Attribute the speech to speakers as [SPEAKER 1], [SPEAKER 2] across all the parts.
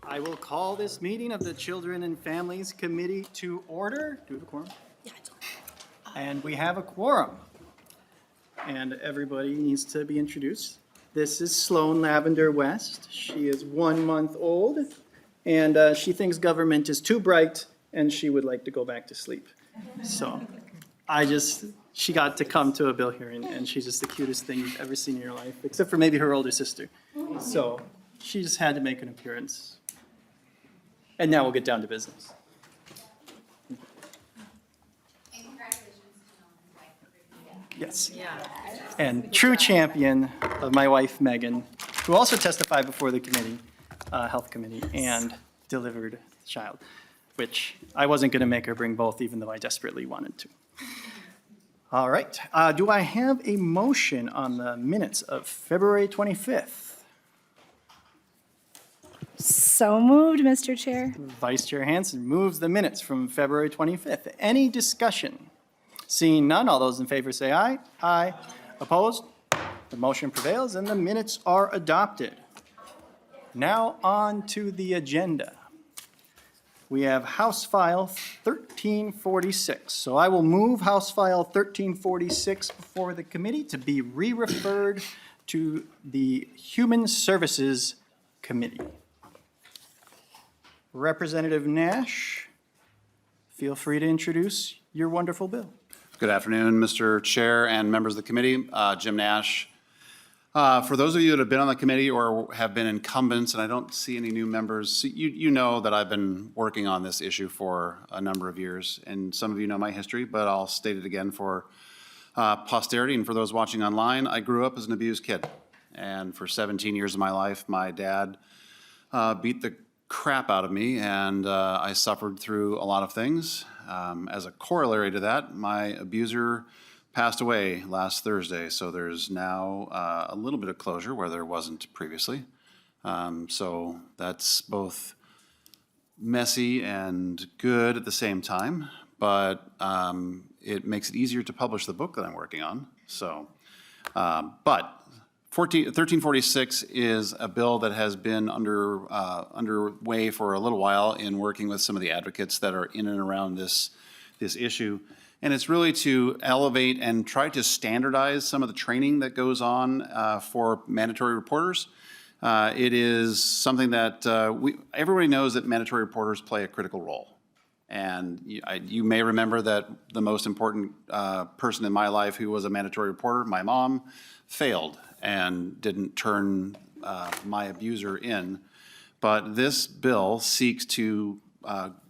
[SPEAKER 1] I will call this meeting of the Children and Families Committee to order. Do we have a quorum?
[SPEAKER 2] Yeah, it's
[SPEAKER 1] And we have a quorum. And everybody needs to be introduced. This is Sloan Lavender West. She is 1 month old, and she thinks government is too bright, and she would like to go back to sleep. So she got to come to a bill hearing, and she's just the cutest thing you've ever seen in your life, except for maybe her older sister. So she just had to make an appearance. And now we'll get down to business. Yes. And true champion of my wife, Megan, who also testified before the committee, Health Committee, and delivered the child, which I wasn't going to make her bring both, even though I desperately wanted to. All right. Do I have a motion on the minutes of February 25th?
[SPEAKER 2] so moved, Mr. Chair.
[SPEAKER 1] Vice Chair Hansen moves the minutes from February 25th. Any discussion? Seeing none, all those in favor say aye. Aye. Opposed? The motion prevails and the minutes are adopted. Now on to the agenda. We have House File 1346. So I will move House File 1346 before the committee to be re-referred to the Human Services Committee. Representative Nash, feel free to introduce your wonderful bill.
[SPEAKER 3] Good afternoon, Mr. Chair and members of the committee. Jim Nash. For those of you that have been on the committee or have been incumbents, and I don't see any new members, you know that I've been working on this issue for a number of years, and some of you know my history, but I'll state it again for posterity and for those watching online. I grew up as an abused kid, and for 17 years of my life, my dad beat the crap out of me, and I suffered through a lot of things. As a corollary to that, my abuser passed away last Thursday, so there's now a little bit of closure where there wasn't previously. So that's both messy and good at the same time, but it makes it easier to publish the book that I'm working on. So, but 1346 is a bill that has been underway for a little while in working with some of the advocates that are in and around this issue. And it's really to elevate and try to standardize some of the training that goes on for mandatory reporters. It is something that everybody knows that mandatory reporters play a critical role. And you may remember that the most important person in my life who was a mandatory reporter, my mom, failed and didn't turn my abuser in. But this bill seeks to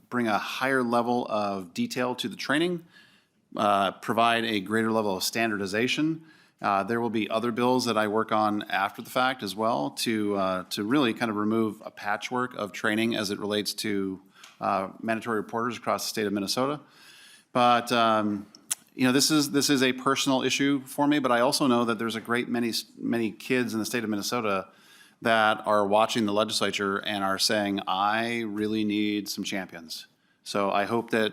[SPEAKER 3] bring a higher level of detail to the training, provide a greater level of standardization. There will be other bills that I work on after the fact as well to really kind of remove a patchwork of training as it relates to mandatory reporters across the state of Minnesota. But you know, this is a personal issue for me, but I also know that there's a great many kids in the state of Minnesota that are watching the legislature and are saying, I really need some champions. So I hope that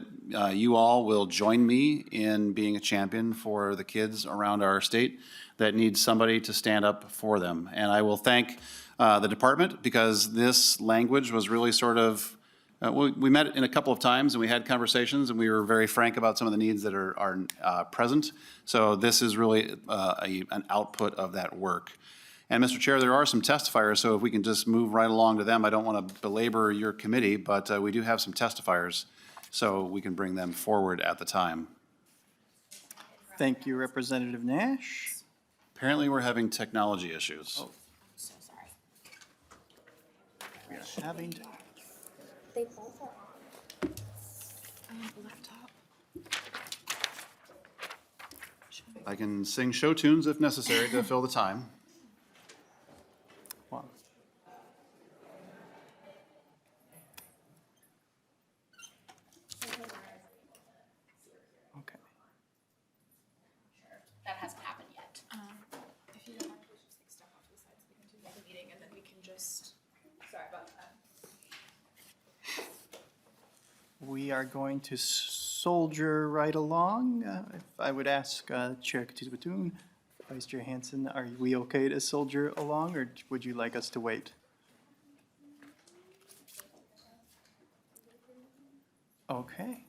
[SPEAKER 3] you all will join me in being a champion for the kids around our state that need somebody to stand up for them. And I will thank the department because this language was really sort of, we met in a couple of times and we had conversations and we were very frank about some of the needs that are present. So this is really an output of that work. And Mr. Chair, there are some testifiers, so if we can just move right along to them. I don't want to belabor your committee, but we do have some testifiers, so we can bring them forward at the time.
[SPEAKER 1] Thank you, Representative Nash.
[SPEAKER 3] Apparently, we're having technology issues.
[SPEAKER 1] Oh,
[SPEAKER 2] So sorry.
[SPEAKER 1] we are having,
[SPEAKER 2] They both are on. Laptop.
[SPEAKER 3] I can sing show tunes if necessary to fill the time.
[SPEAKER 1] wow. Okay.
[SPEAKER 4] That hasn't happened yet.
[SPEAKER 5] If you don't mind, please just step off to the side so we can do the meeting and then we can just, sorry about that.
[SPEAKER 1] We are going to soldier right along. If I would ask Chair Katiz-Batoon, Vice Chair Hansen, are we okay to soldier along or would you like us to wait? Okay.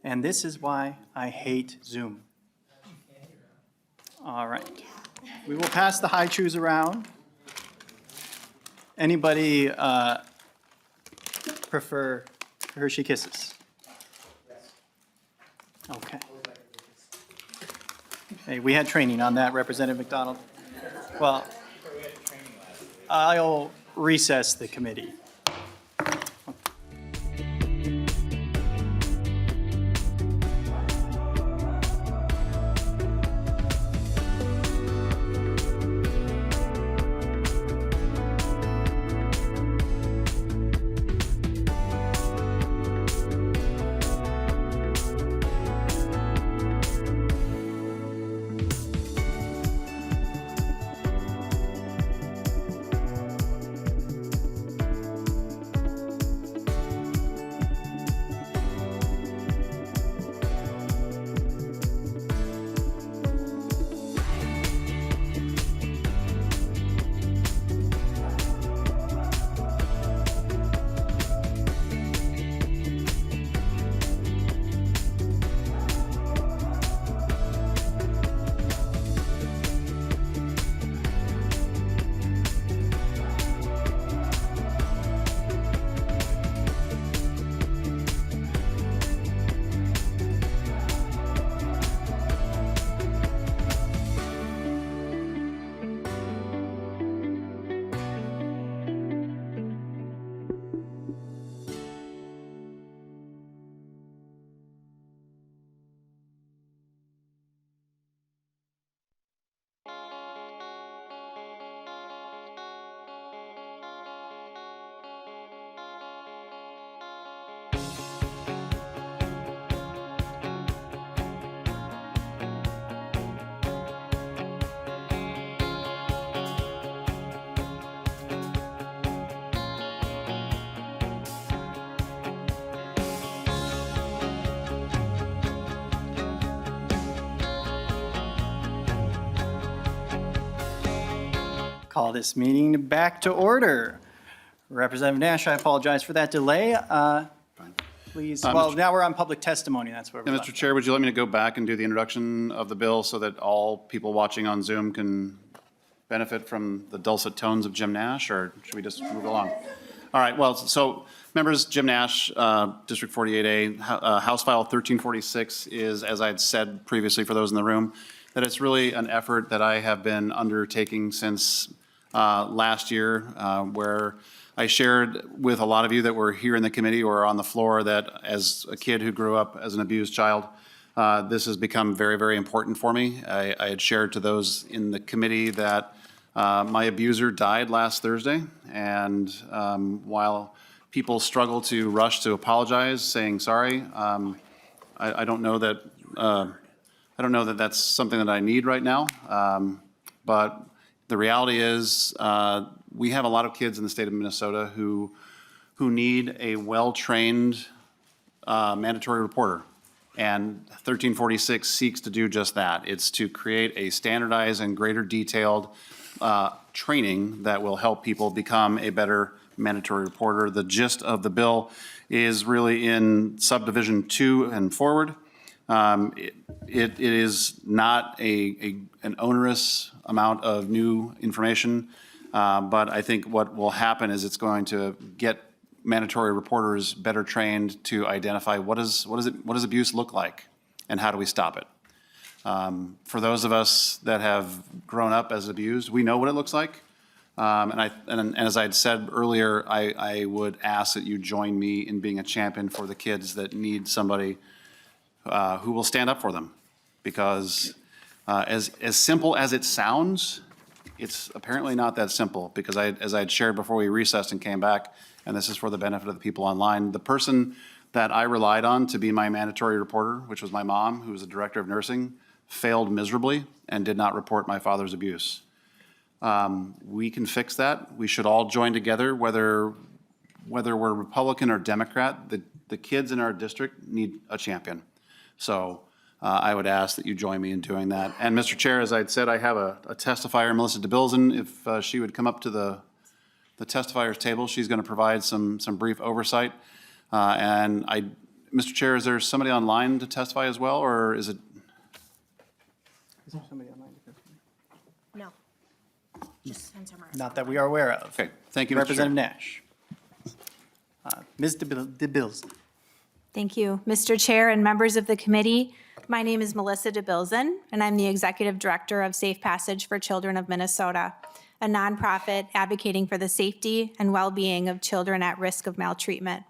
[SPEAKER 1] And this is why I hate Zoom. All right. We will pass the high chews around. Anybody prefer Hershey Kisses? Okay. Hey, we had training on that, Representative McDonald. Well, I'll recess the committee. Call this meeting back to order. Representative Nash, I apologize for that delay. Please, well, now we're on public testimony, that's where we're
[SPEAKER 3] Mr. Chair, would you let me to go back and do the introduction of the bill so that all people watching on Zoom can benefit from the dulcet tones of Jim Nash, or should we just move along? All right, well, so members, Jim Nash, District 48A, House File 1346 is, as I had said previously for those in the room, that it's really an effort that I have been undertaking since last year, where I shared with a lot of you that were here in the committee or on the floor that as a kid who grew up as an abused child, this has become very, very important for me. I had shared to those in the committee that my abuser died last Thursday, and while people struggle to rush to apologize, saying sorry, I don't know that that's something that I need right now. But the reality is, we have a lot of kids in the state of Minnesota who need a well-trained mandatory reporter. And 1346 seeks to do just that. It's to create a standardized and greater detailed training that will help people become a better mandatory reporter. The gist of the bill is really in subdivision 2 and forward. It is not an onerous amount of new information, but I think what will happen is it's going to get mandatory reporters better trained to identify what does abuse look like and how do we stop it. For those of us that have grown up as abused, we know what it looks like. And as I had said earlier, I would ask that you join me in being a champion for the kids that need somebody who will stand up for them. Because as simple as it sounds, it's apparently not that simple. Because as I had shared before we recessed and came back, and this is for the benefit of the people online, the person that I relied on to be my mandatory reporter, which was my mom, who was the director of nursing, failed miserably and did not report my father's abuse. We can fix that. We should all join together, whether we're Republican or Democrat. The kids in our district need a champion. So I would ask that you join me in doing that. And Mr. Chair, as I'd said, I have a testifier, Melissa DeBilzen, if she would come up to the testifier's table. She's going to provide some brief oversight. Mr. Chair, is there somebody online to testify as well, or is it?
[SPEAKER 1] Is there somebody online to testify?
[SPEAKER 2] No. Just send her.
[SPEAKER 1] Not that we are aware of.
[SPEAKER 3] Okay, thank you, Mr. Chair.
[SPEAKER 1] Representative Nash. Ms. DeBills.
[SPEAKER 2] Thank you, Mr. Chair and members of the committee. My name is Melissa DeBilzen, and I'm the Executive Director of Safe Passage for Children of Minnesota, a nonprofit advocating for the safety and well-being of children at risk of maltreatment.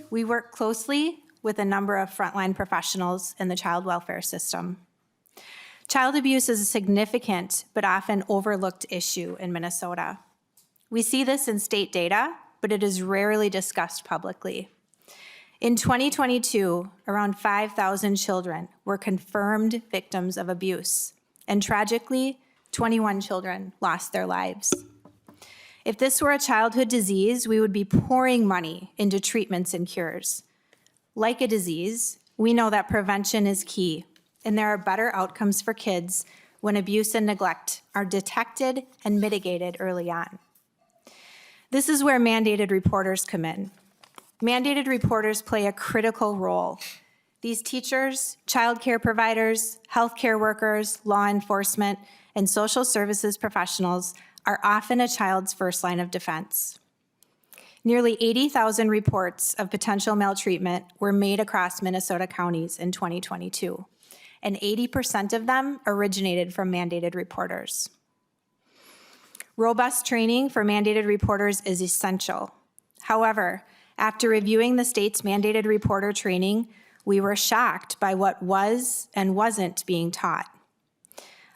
[SPEAKER 2] We work closely with a number of frontline professionals in the child welfare system. Child abuse is a significant but often overlooked issue in Minnesota. We see this in state data, but it is rarely discussed publicly. In 2022, around 5,000 children were confirmed victims of abuse, and tragically, 21 children lost their lives. If this were a childhood disease, we would be pouring money into treatments and cures. Like a disease, we know that prevention is key, and there are better outcomes for kids when abuse and neglect are detected and mitigated early on. This is where mandated reporters come in. Mandated reporters play a critical role. These teachers, child care providers, healthcare workers, law enforcement, and social services professionals are often a child's first line of defense. Nearly 80,000 reports of potential maltreatment were made across Minnesota counties in 2022, and 80% of them originated from mandated reporters. Robust training for mandated reporters is essential. However, after reviewing the state's mandated reporter training, we were shocked by what was and wasn't being taught.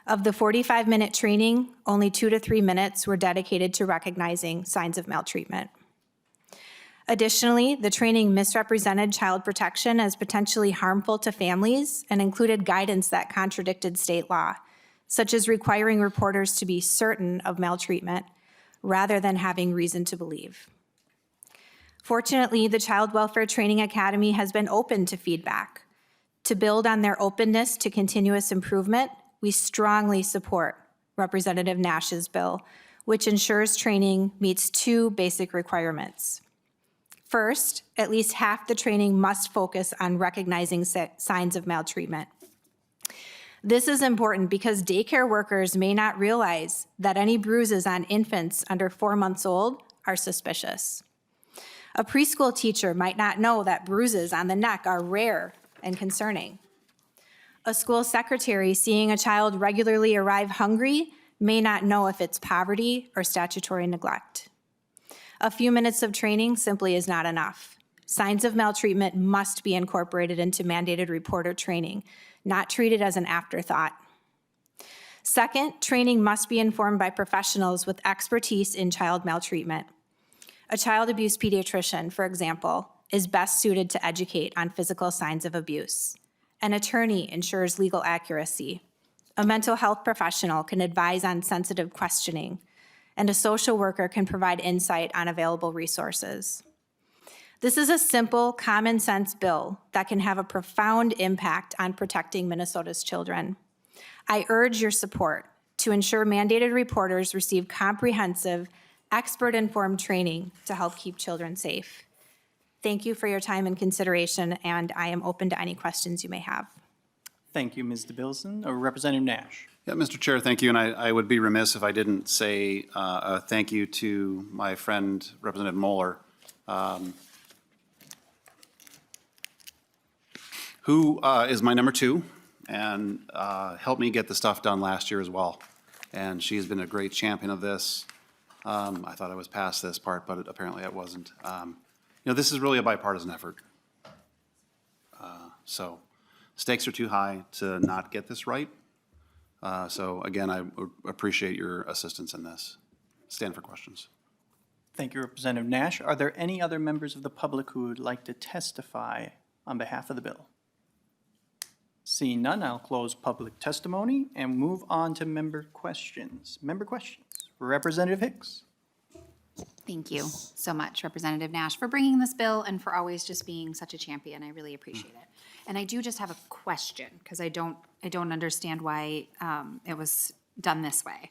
[SPEAKER 2] Of the 45-minute training, only 2 to 3 minutes were dedicated to recognizing signs of maltreatment. Additionally, the training misrepresented child protection as potentially harmful to families and included guidance that contradicted state law, such as requiring reporters to be certain of maltreatment rather than having reason to believe. Fortunately, the Child Welfare Training Academy has been open to feedback. To build on their openness to continuous improvement, we strongly support Representative Nash's bill, which ensures training meets 2 basic requirements. First, at least half the training must focus on recognizing signs of maltreatment. This is important because daycare workers may not realize that any bruises on infants under 4 months old are suspicious. A preschool teacher might not know that bruises on the neck are rare and concerning. A school secretary seeing a child regularly arrive hungry may not know if it's poverty or statutory neglect. A few minutes of training simply is not enough. Signs of maltreatment must be incorporated into mandated reporter training, not treated as an afterthought. Second, training must be informed by professionals with expertise in child maltreatment. A child abuse pediatrician, for example, is best suited to educate on physical signs of abuse. An attorney ensures legal accuracy. A mental health professional can advise on sensitive questioning, and a social worker can provide insight on available resources. This is a simple, common sense bill that can have a profound impact on protecting Minnesota's children. I urge your support to ensure mandated reporters receive comprehensive, expert-informed training to help keep children safe. Thank you for your time and consideration, and I am open to any questions you may have.
[SPEAKER 1] Thank you, Ms. DeBilson. Representative Nash.
[SPEAKER 3] Yeah, Mr. Chair, thank you, and I would be remiss if I didn't say a thank you to my friend, Representative Moeller, who is my number 2 and helped me get the stuff done last year as well. And she has been a great champion of this. I thought I was past this part, but apparently I wasn't. You know, this is really a bipartisan effort. So stakes are too high to not get this right. So again, I would appreciate your assistance in this. Stand for questions.
[SPEAKER 1] Thank you, Representative Nash. Are there any other members of the public who would like to testify on behalf of the bill? Seeing none, I'll close public testimony and move on to member questions. Member questions. Representative Hicks.
[SPEAKER 4] Thank you so much, Representative Nash, for bringing this bill and for always just being such a champion. I really appreciate it. And I do just have a question because I don't understand why it was done this way.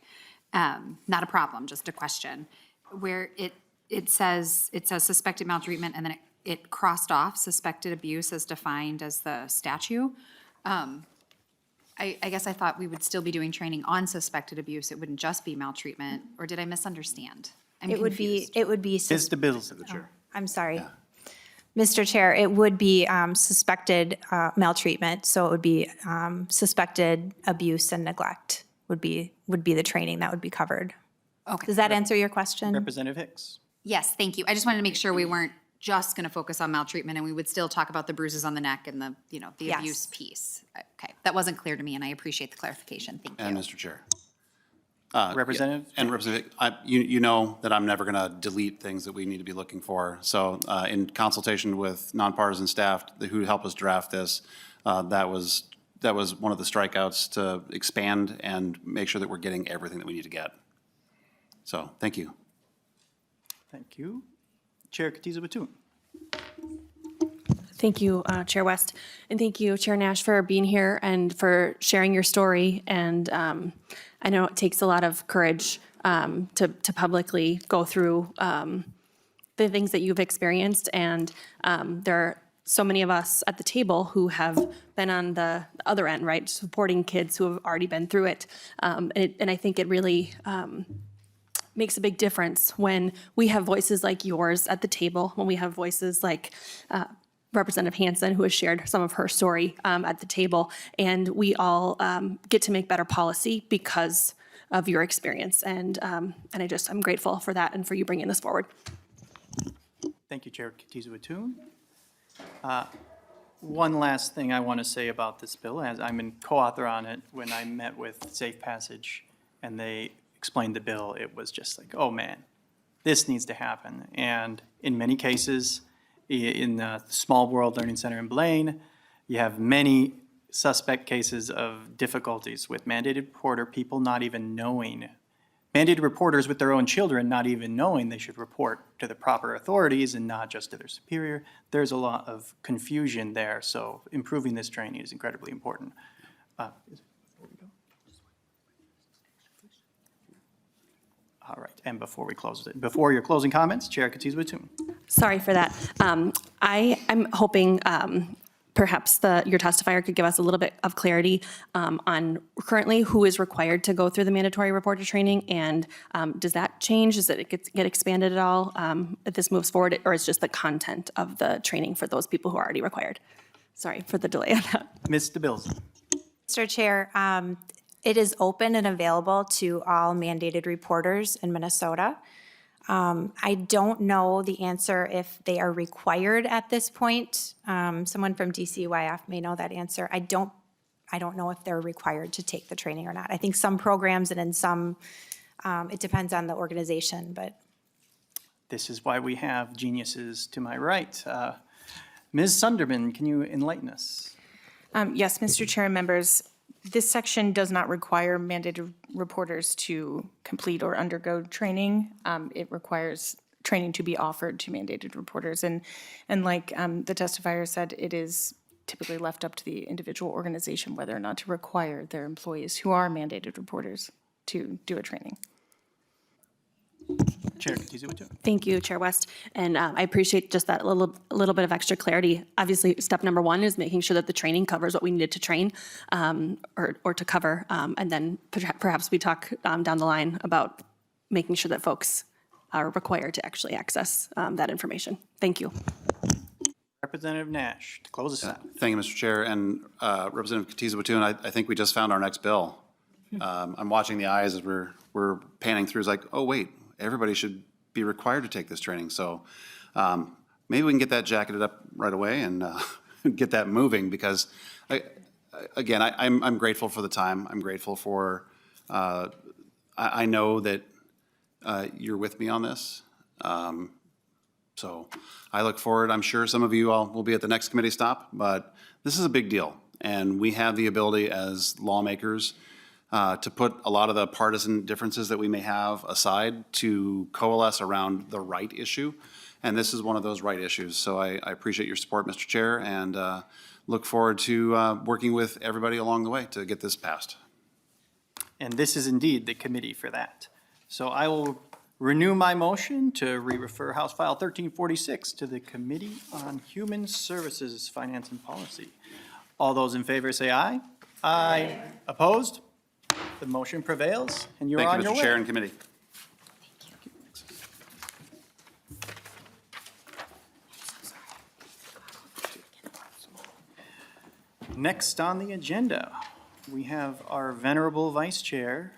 [SPEAKER 4] Not a problem, just a question. where it says suspected maltreatment, and then it crossed off suspected abuse as defined as the statute. I guess I thought we would still be doing training on suspected abuse. It wouldn't just be maltreatment, or did I misunderstand? I'm
[SPEAKER 2] It would
[SPEAKER 4] confused.
[SPEAKER 2] be,
[SPEAKER 1] Ms. DeBills.
[SPEAKER 2] I'm sorry. Mr. Chair, it would be suspected maltreatment, so it would be suspected abuse and neglect would be the training that would be covered.
[SPEAKER 4] Okay.
[SPEAKER 2] Does that answer your question?
[SPEAKER 1] Representative Hicks.
[SPEAKER 4] Yes, thank you. I just wanted to make sure we weren't just going to focus on maltreatment, and we would still talk about the bruises on the neck and the, the
[SPEAKER 2] Yes.
[SPEAKER 4] abuse piece. Okay, that wasn't clear to me, and I appreciate the clarification. Thank
[SPEAKER 3] And
[SPEAKER 4] you.
[SPEAKER 3] Mr. Chair.
[SPEAKER 1] Representative?
[SPEAKER 3] And Representative, you know that I'm never going to delete things that we need to be looking for. So in consultation with nonpartisan staff who helped us draft this, that was one of the strikeouts to expand and make sure that we're getting everything that we need to get. So, thank you.
[SPEAKER 1] Thank you. Chair Katiza Batun.
[SPEAKER 6] Thank you, Chair West, and thank you, Chair Nash, for being here and for sharing your story. And I know it takes a lot of courage to publicly go through the things that you've experienced. And there are so many of us at the table who have been on the other end, right, supporting kids who have already been through it. And I think it really makes a big difference when we have voices like yours at the table, when we have voices like Representative Hansen, who has shared some of her story at the table, and we all get to make better policy because of your experience. And I'm grateful for that and for you bringing this forward.
[SPEAKER 1] Thank you, Chair Katiza Batun. One last thing I want to say about this bill, as I'm a co-author on it, when I met with Safe Passage and they explained the bill, it was just like, oh man, this needs to happen. And in many cases, in the Small World Learning Center in Blaine, you have many suspect cases of difficulties with mandated reporter, people not even knowing, mandated reporters with their own children not even knowing they should report to the proper authorities and not just to their superior. There's a lot of confusion there, so improving this training is incredibly important. All right, and before we close it, before your closing comments, Chair Katiza Batun.
[SPEAKER 6] Sorry for that. I'm hoping perhaps your testifier could give us a little bit of clarity on currently who is required to go through the mandatory reporter training, and does that change? Does it get expanded at all if this moves forward, or is just the content of the training for those people who are already required? Sorry for the delay on that.
[SPEAKER 1] Ms. DeBills.
[SPEAKER 2] Mr. Chair, it is open and available to all mandated reporters in Minnesota. I don't know the answer if they are required at this point. Someone from DCYF may know that answer. I don't know if they're required to take the training or not. I think some programs and in some, it depends on the organization, but.
[SPEAKER 1] This is why we have geniuses to my right. Ms. Sunderman, can you enlighten us?
[SPEAKER 5] Yes, Mr. Chair and members, this section does not require mandated reporters to complete or undergo training. It requires training to be offered to mandated reporters. And like the testifier said, it is typically left up to the individual organization whether or not to require their employees who are mandated reporters to do a training.
[SPEAKER 1] Chair Katiza Batun.
[SPEAKER 6] Thank you, Chair West. And I appreciate just that little bit of extra clarity. Obviously, step number one is making sure that the training covers what we needed to train or to cover. And then perhaps we talk down the line about making sure that folks are required to actually access that information. Thank you.
[SPEAKER 1] Representative Nash, to close us out.
[SPEAKER 3] Thank you, Mr. Chair. And Representative Katiza Batun, I think we just found our next bill. I'm watching the eyes as we're panning through. It's like, oh, wait, everybody should be required to take this training. So maybe we can get that jacketed up right away and get that moving, because, again, I'm grateful for the time. I'm grateful for, I know that you're with me on this. So I look forward. I'm sure some of you all will be at the next committee stop, but this is a big deal. And we have the ability as lawmakers to put a lot of the partisan differences that we may have aside to coalesce around the right issue. And this is one of those right issues. So I appreciate your support, Mr. Chair, and look forward to working with everybody along the way to get this passed.
[SPEAKER 1] And this is indeed the committee for that. So I will renew my motion to re-refer House File 1346 to the Committee on Human Services, Finance and Policy. All those in favor say aye. Aye. Opposed? The motion prevails, and you're on
[SPEAKER 3] Thank you,
[SPEAKER 1] your
[SPEAKER 3] Mr.
[SPEAKER 1] way.
[SPEAKER 3] Chair and committee.
[SPEAKER 1] Next on the agenda, we have our venerable Vice Chair,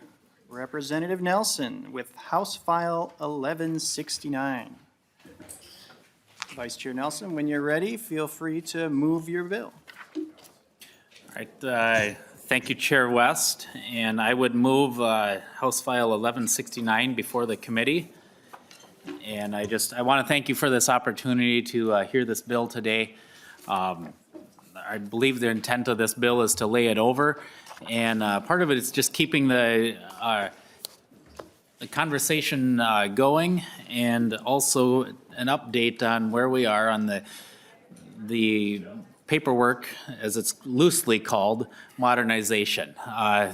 [SPEAKER 1] Representative Nelson, with House File 1169. Vice Chair Nelson, when you're ready, feel free to move your bill.
[SPEAKER 7] All right, thank you, Chair West, and I would move House File 1169 before the committee. And I want to thank you for this opportunity to hear this bill today. I believe the intent of this bill is to lay it over, and part of it is just keeping the conversation going, and also an update on where we are on the paperwork, as it's loosely called, modernization.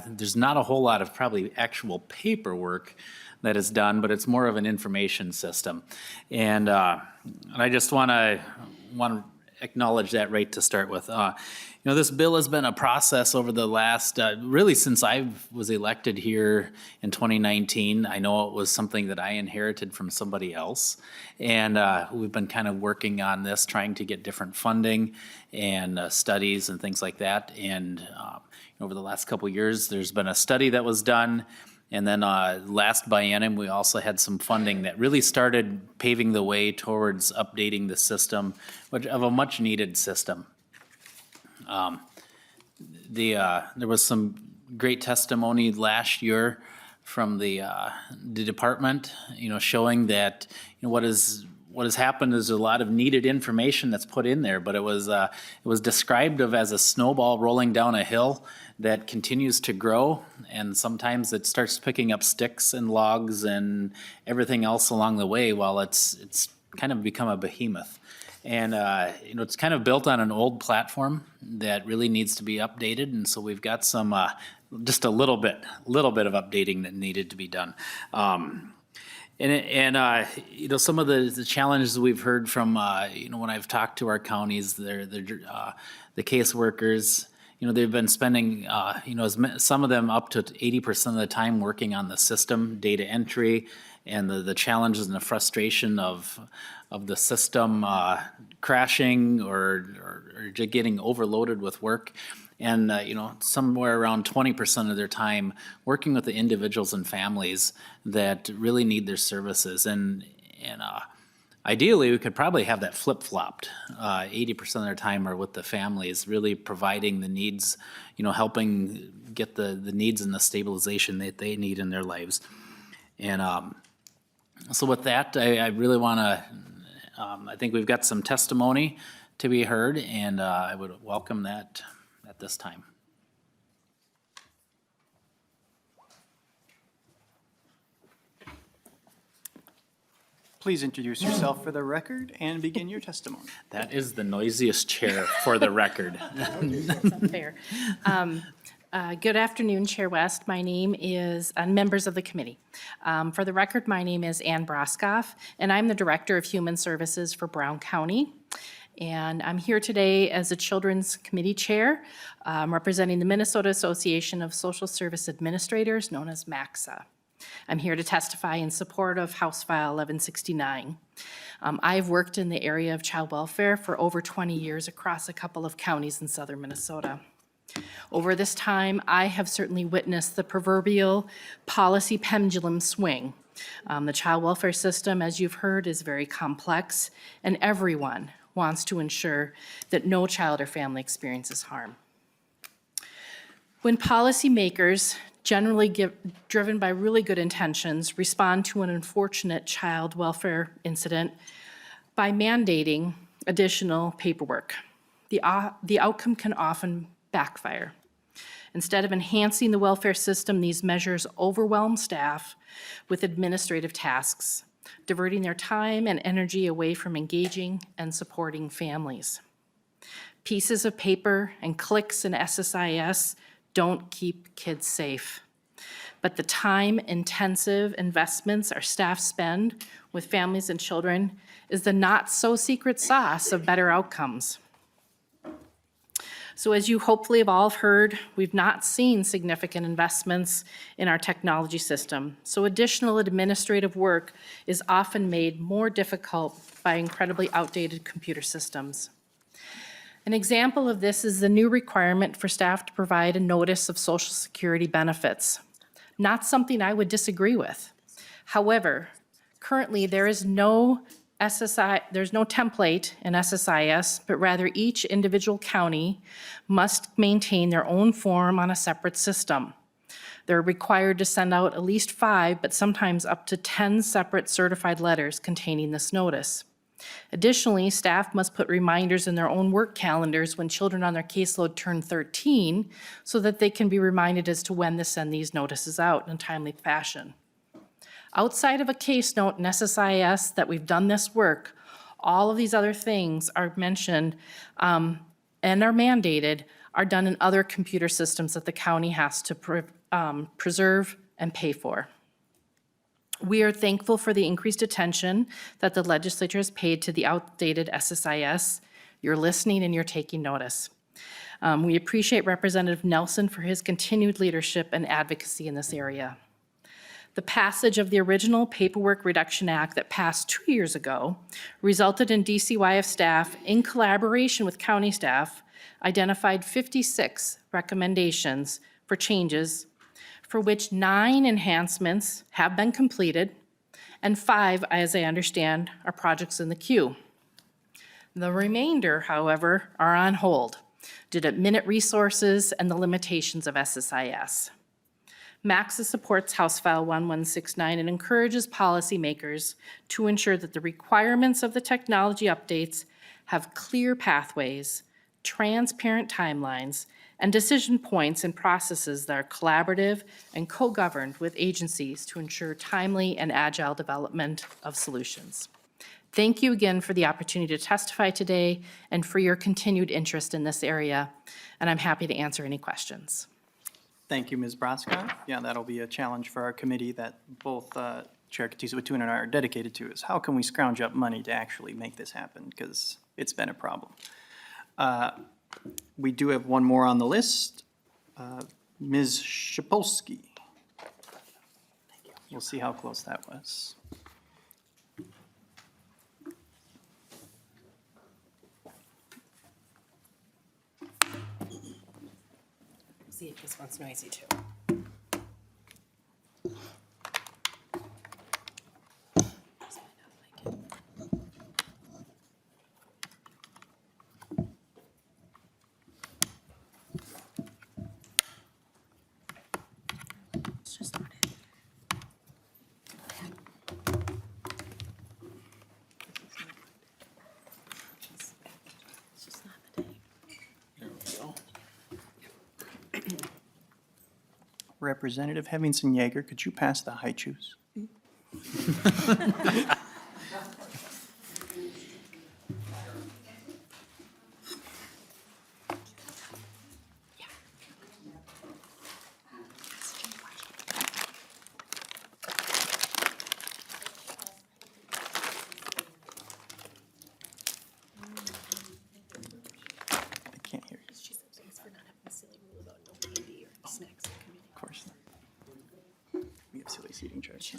[SPEAKER 7] There's not a whole lot of probably actual paperwork that is done, but it's more of an information system. And I just want to acknowledge that right to start with. This bill has been a process over the last, really since I was elected here in 2019. I know it was something that I inherited from somebody else. And we've been kind of working on this, trying to get different funding and studies and things like that. And over the last couple of years, there's been a study that was done. And then last biennium, we also had some funding that really started paving the way towards updating the system, of a much-needed system. There was some great testimony last year from the department, showing that what has happened is a lot of needed information that's put in there, but it was described as a snowball rolling down a hill that continues to grow, and sometimes it starts picking up sticks and logs and everything else along the way while it's kind of become a behemoth. And it's kind of built on an old platform that really needs to be updated, and so we've got some just a little bit of updating that needed to be done. Some of the challenges we've heard from when I've talked to our counties, the caseworkers. They've been spending, some of them up to 80% of the time working on the system, data entry, and the challenges and the frustration of the system crashing or just getting overloaded with work. And, somewhere around 20% of their time working with the individuals and families that really need their services. And ideally, we could probably have that flip-flopped. 80% of their time are with the families, really providing the needs, helping get the needs and the stabilization that they need in their lives. And so with that, I really want to, I think we've got some testimony to be heard, and I would welcome that at this time.
[SPEAKER 1] Please introduce yourself for the record and begin your testimony.
[SPEAKER 7] That is the noisiest chair for the record.
[SPEAKER 8] That's unfair. Good afternoon, Chair West. My name is, and members of the committee. For the record, my name is Ann Broskoff, and I'm the Director of Human Services for Brown County. And I'm here today as a Children's Committee Chair, representing the Minnesota Association of Social Service Administrators, known as MACSA. I'm here to testify in support of House File 1169. I've worked in the area of child welfare for over 20 years across a couple of counties in southern Minnesota. Over this time, I have certainly witnessed the proverbial policy pendulum swing. The child welfare system, as you've heard, is very complex, and everyone wants to ensure that no child or family experiences harm. When policymakers, generally driven by really good intentions, respond to an unfortunate child welfare incident by mandating additional paperwork, the outcome can often backfire. Instead of enhancing the welfare system, these measures overwhelm staff with administrative tasks, diverting their time and energy away from engaging and supporting families. Pieces of paper and clicks in SSIS don't keep kids safe. but the time-intensive investments our staff spend with families and children is the not-so-secret sauce of better outcomes. So as you hopefully have all heard, we've not seen significant investments in our technology system. So additional administrative work is often made more difficult by incredibly outdated computer systems. An example of this is the new requirement for staff to provide a notice of Social Security benefits. Not something I would disagree with. However, currently there is no there's no template in SSIS, but rather each individual county must maintain their own form on a separate system. They're required to send out at least 5, but sometimes up to 10 separate certified letters containing this notice. Additionally, staff must put reminders in their own work calendars when children on their caseload turn 13 so that they can be reminded as to when to send these notices out in a timely fashion. Outside of a case note in SSIS that we've done this work, all of these other things are mentioned and are mandated, are done in other computer systems that the county has to preserve and pay for. We are thankful for the increased attention that the legislature has paid to the outdated SSIS. You're listening and you're taking notice. We appreciate Representative Nelson for his continued leadership and advocacy in this area. The passage of the original Paperwork Reduction Act that passed 2 years ago resulted in DCYF staff, in collaboration with county staff, identified 56 recommendations for changes, for which 9 enhancements have been completed, and 5, as I understand, are projects in the queue. The remainder, however, are on hold due to minute resources and the limitations of SSIS. MAXA supports House File 1169 and encourages policymakers to ensure that the requirements of the technology updates have clear pathways, transparent timelines, and decision points and processes that are collaborative and co-governed with agencies to ensure timely and agile development of solutions. Thank you again for the opportunity to testify today and for your continued interest in this area, and I'm happy to answer any questions.
[SPEAKER 1] Thank you, Ms. Broskov. Yeah, that'll be a challenge for our committee that both Chair Katiza-Watun and I are dedicated to, is how can we scrounge up money to actually make this happen, because it's been a problem. We do have one more on the list. Ms. Shapolsky. We'll see how close that was.
[SPEAKER 9] See if this one's noisy too. It's just not it. It's just not the day.
[SPEAKER 7] There we go.
[SPEAKER 1] Representative Hevinson Yeager, could you pass the high chews? I can't hear you. Of course not. We have silly seating chairs.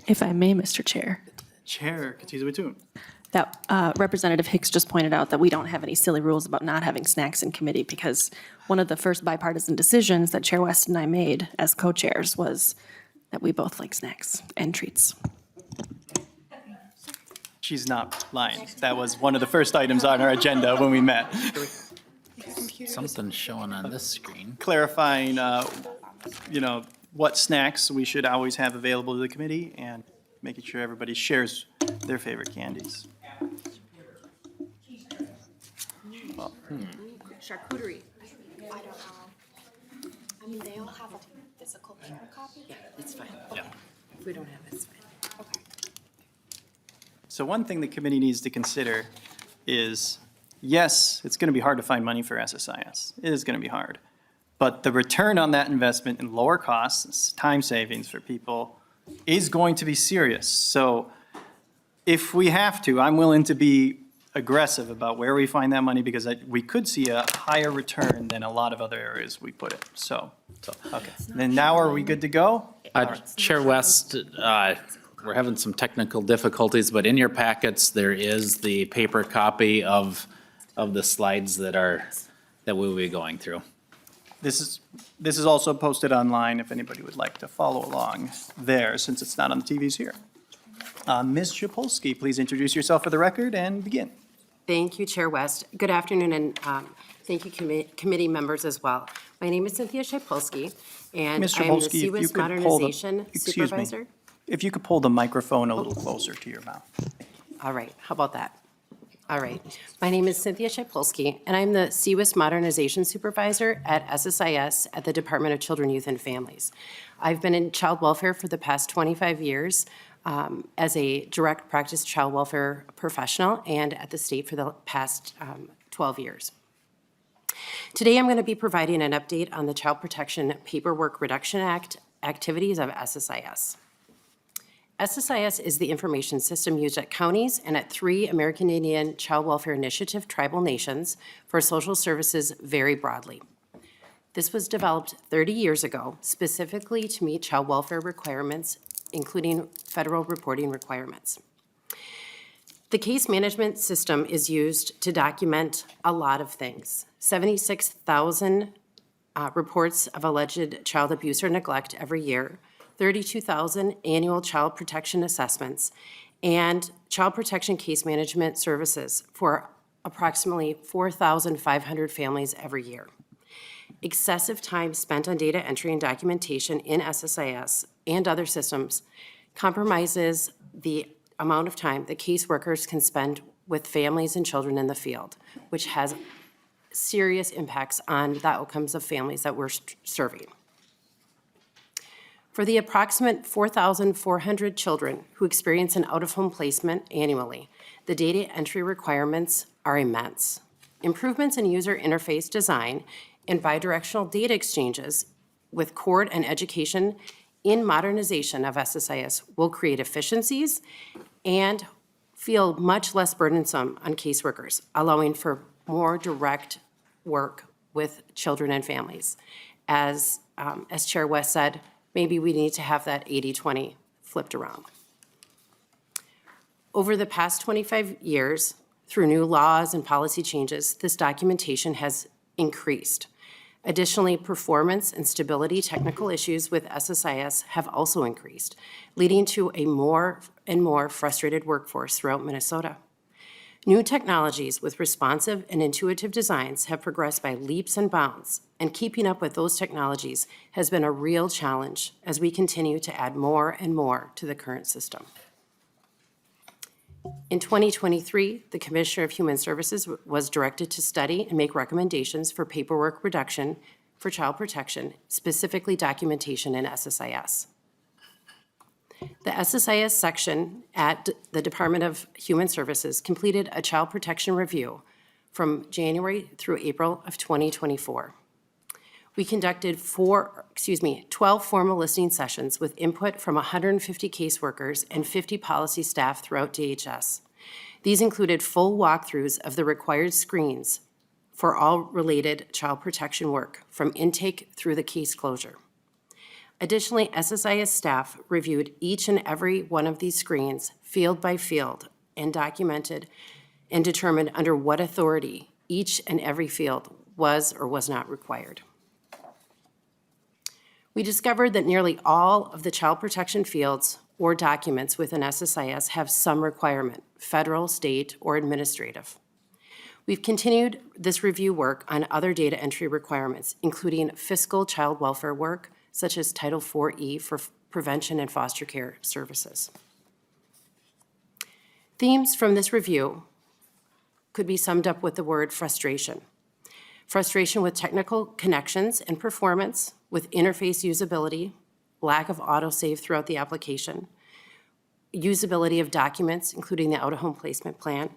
[SPEAKER 6] If I may, Mr. Chair,
[SPEAKER 1] Chair Katiza-Watun.
[SPEAKER 6] that Representative Hicks just pointed out that we don't have any silly rules about not having snacks in committee, because one of the first bipartisan decisions that Chair West and I made as co-chairs was that we both like snacks and treats.
[SPEAKER 1] She's not lying. That was one of the first items on our agenda when we met.
[SPEAKER 7] Something's showing on this screen.
[SPEAKER 1] Clarifying, what snacks we should always have available to the committee and making sure everybody shares their favorite candies.
[SPEAKER 2] Charcuterie. I don't know. I mean, they all have a physical paper copy?
[SPEAKER 9] Yeah, it's fine. Yeah. If we don't have it, it's fine.
[SPEAKER 2] Okay.
[SPEAKER 1] So one thing the committee needs to consider is, yes, it's going to be hard to find money for SSIS. It is going to be hard. But the return on that investment in lower costs, time savings for people is going to be serious. So if we have to, I'm willing to be aggressive about where we find that money because we could see a higher return than a lot of other areas we put it. So, okay. Then now are we good to go?
[SPEAKER 7] Chair West, we're having some technical difficulties, but in your packets, there is the paper copy of the slides that we'll be going through.
[SPEAKER 1] This is also posted online if anybody would like to follow along there, since it's not on the TVs here. Ms. Shapolsky, please introduce yourself for the record and begin.
[SPEAKER 9] Thank you, Chair West. Good afternoon, and thank you, committee members as well. My name is Cynthia Shapolsky, and
[SPEAKER 1] Ms.
[SPEAKER 9] I am the
[SPEAKER 1] Shapolsky, if you
[SPEAKER 9] CWIS
[SPEAKER 1] could pull the,
[SPEAKER 9] Modernization
[SPEAKER 1] excuse me,
[SPEAKER 9] Supervisor.
[SPEAKER 1] if you could pull the microphone a little closer to your mouth.
[SPEAKER 9] All right, how about that? All right. My name is Cynthia Shapolsky, and I'm the CWIS Modernization Supervisor at SSIS at the Department of Children, Youth, and Families. I've been in child welfare for the past 25 years as a direct practice child welfare professional and at the state for the past 12 years. Today, I'm going to be providing an update on the Child Protection Paperwork Reduction Act activities of SSIS. SSIS is the information system used at counties and at 3 American Indian Child Welfare Initiative tribal nations for social services very broadly. This was developed 30 years ago specifically to meet child welfare requirements, including federal reporting requirements. The case management system is used to document a lot of things. 76,000 reports of alleged child abuse or neglect every year, 32,000 annual child protection assessments, and child protection case management services for approximately 4,500 families every year. Excessive time spent on data entry and documentation in SSIS and other systems compromises the amount of time that caseworkers can spend with families and children in the field, which has serious impacts on the outcomes of families that we're serving. For the approximate 4,400 children who experience an out-of-home placement annually, the data entry requirements are immense. Improvements in user interface design and bidirectional data exchanges with court and education in modernization of SSIS will create efficiencies and feel much less burdensome on caseworkers, allowing for more direct work with children and families. As Chair West said, maybe we need to have that 80-20 flipped around. Over the past 25 years, through new laws and policy changes, this documentation has increased. Additionally, performance and stability technical issues with SSIS have also increased, leading to a more and more frustrated workforce throughout Minnesota. New technologies with responsive and intuitive designs have progressed by leaps and bounds, and keeping up with those technologies has been a real challenge as we continue to add more and more to the current system. In 2023, the Commissioner of Human Services was directed to study and make recommendations for paperwork reduction for child protection, specifically documentation in SSIS. The SSIS section at the Department of Human Services completed a child protection review from January through April of 2024. We conducted 12 formal listening sessions with input from 150 caseworkers and 50 policy staff throughout DHS. These included full walkthroughs of the required screens for all related child protection work, from intake through the case closure. Additionally, SSIS staff reviewed each and every one of these screens, field by field, and documented and determined under what authority each and every field was or was not required. We discovered that nearly all of the child protection fields or documents within SSIS have some requirement, federal, state, or administrative. We've continued this review work on other data entry requirements, including fiscal child welfare work, such as Title IV-E for prevention and foster care services. Themes from this review could be summed up with the word frustration. Frustration with technical connections and performance, with interface usability, lack of autosave throughout the application, usability of documents, including the out-of-home placement plan,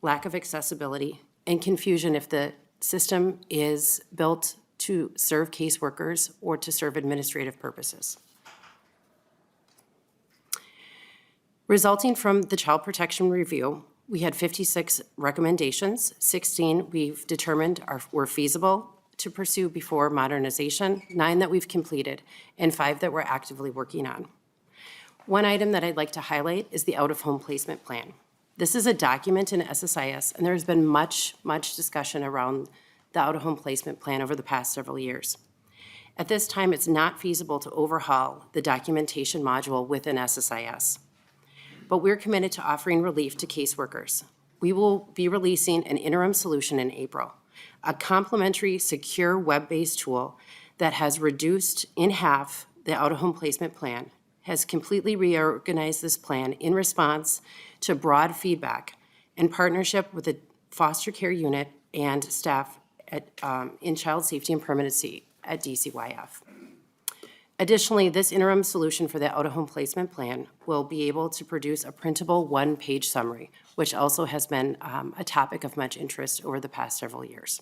[SPEAKER 9] lack of accessibility, and confusion if the system is built to serve caseworkers or to serve administrative purposes. Resulting from the Child Protection Review, we had 56 recommendations. 16 we've determined were feasible to pursue before modernization, 9 that we've completed, and 5 that we're actively working on. One item that I'd like to highlight is the out-of-home placement plan. This is a document in SSIS, and there's been much discussion around the out-of-home placement plan over the past several years. At this time, it's not feasible to overhaul the documentation module within SSIS. But we're committed to offering relief to caseworkers. We will be releasing an interim solution in April, a complementary, secure, web-based tool that has reduced in half the out-of-home placement plan, has completely reorganized this plan in response to broad feedback in partnership with the foster care unit and staff in child safety and permanency at DCYF. Additionally, this interim solution for the out-of-home placement plan will be able to produce a printable one-page summary, which also has been a topic of much interest over the past several years.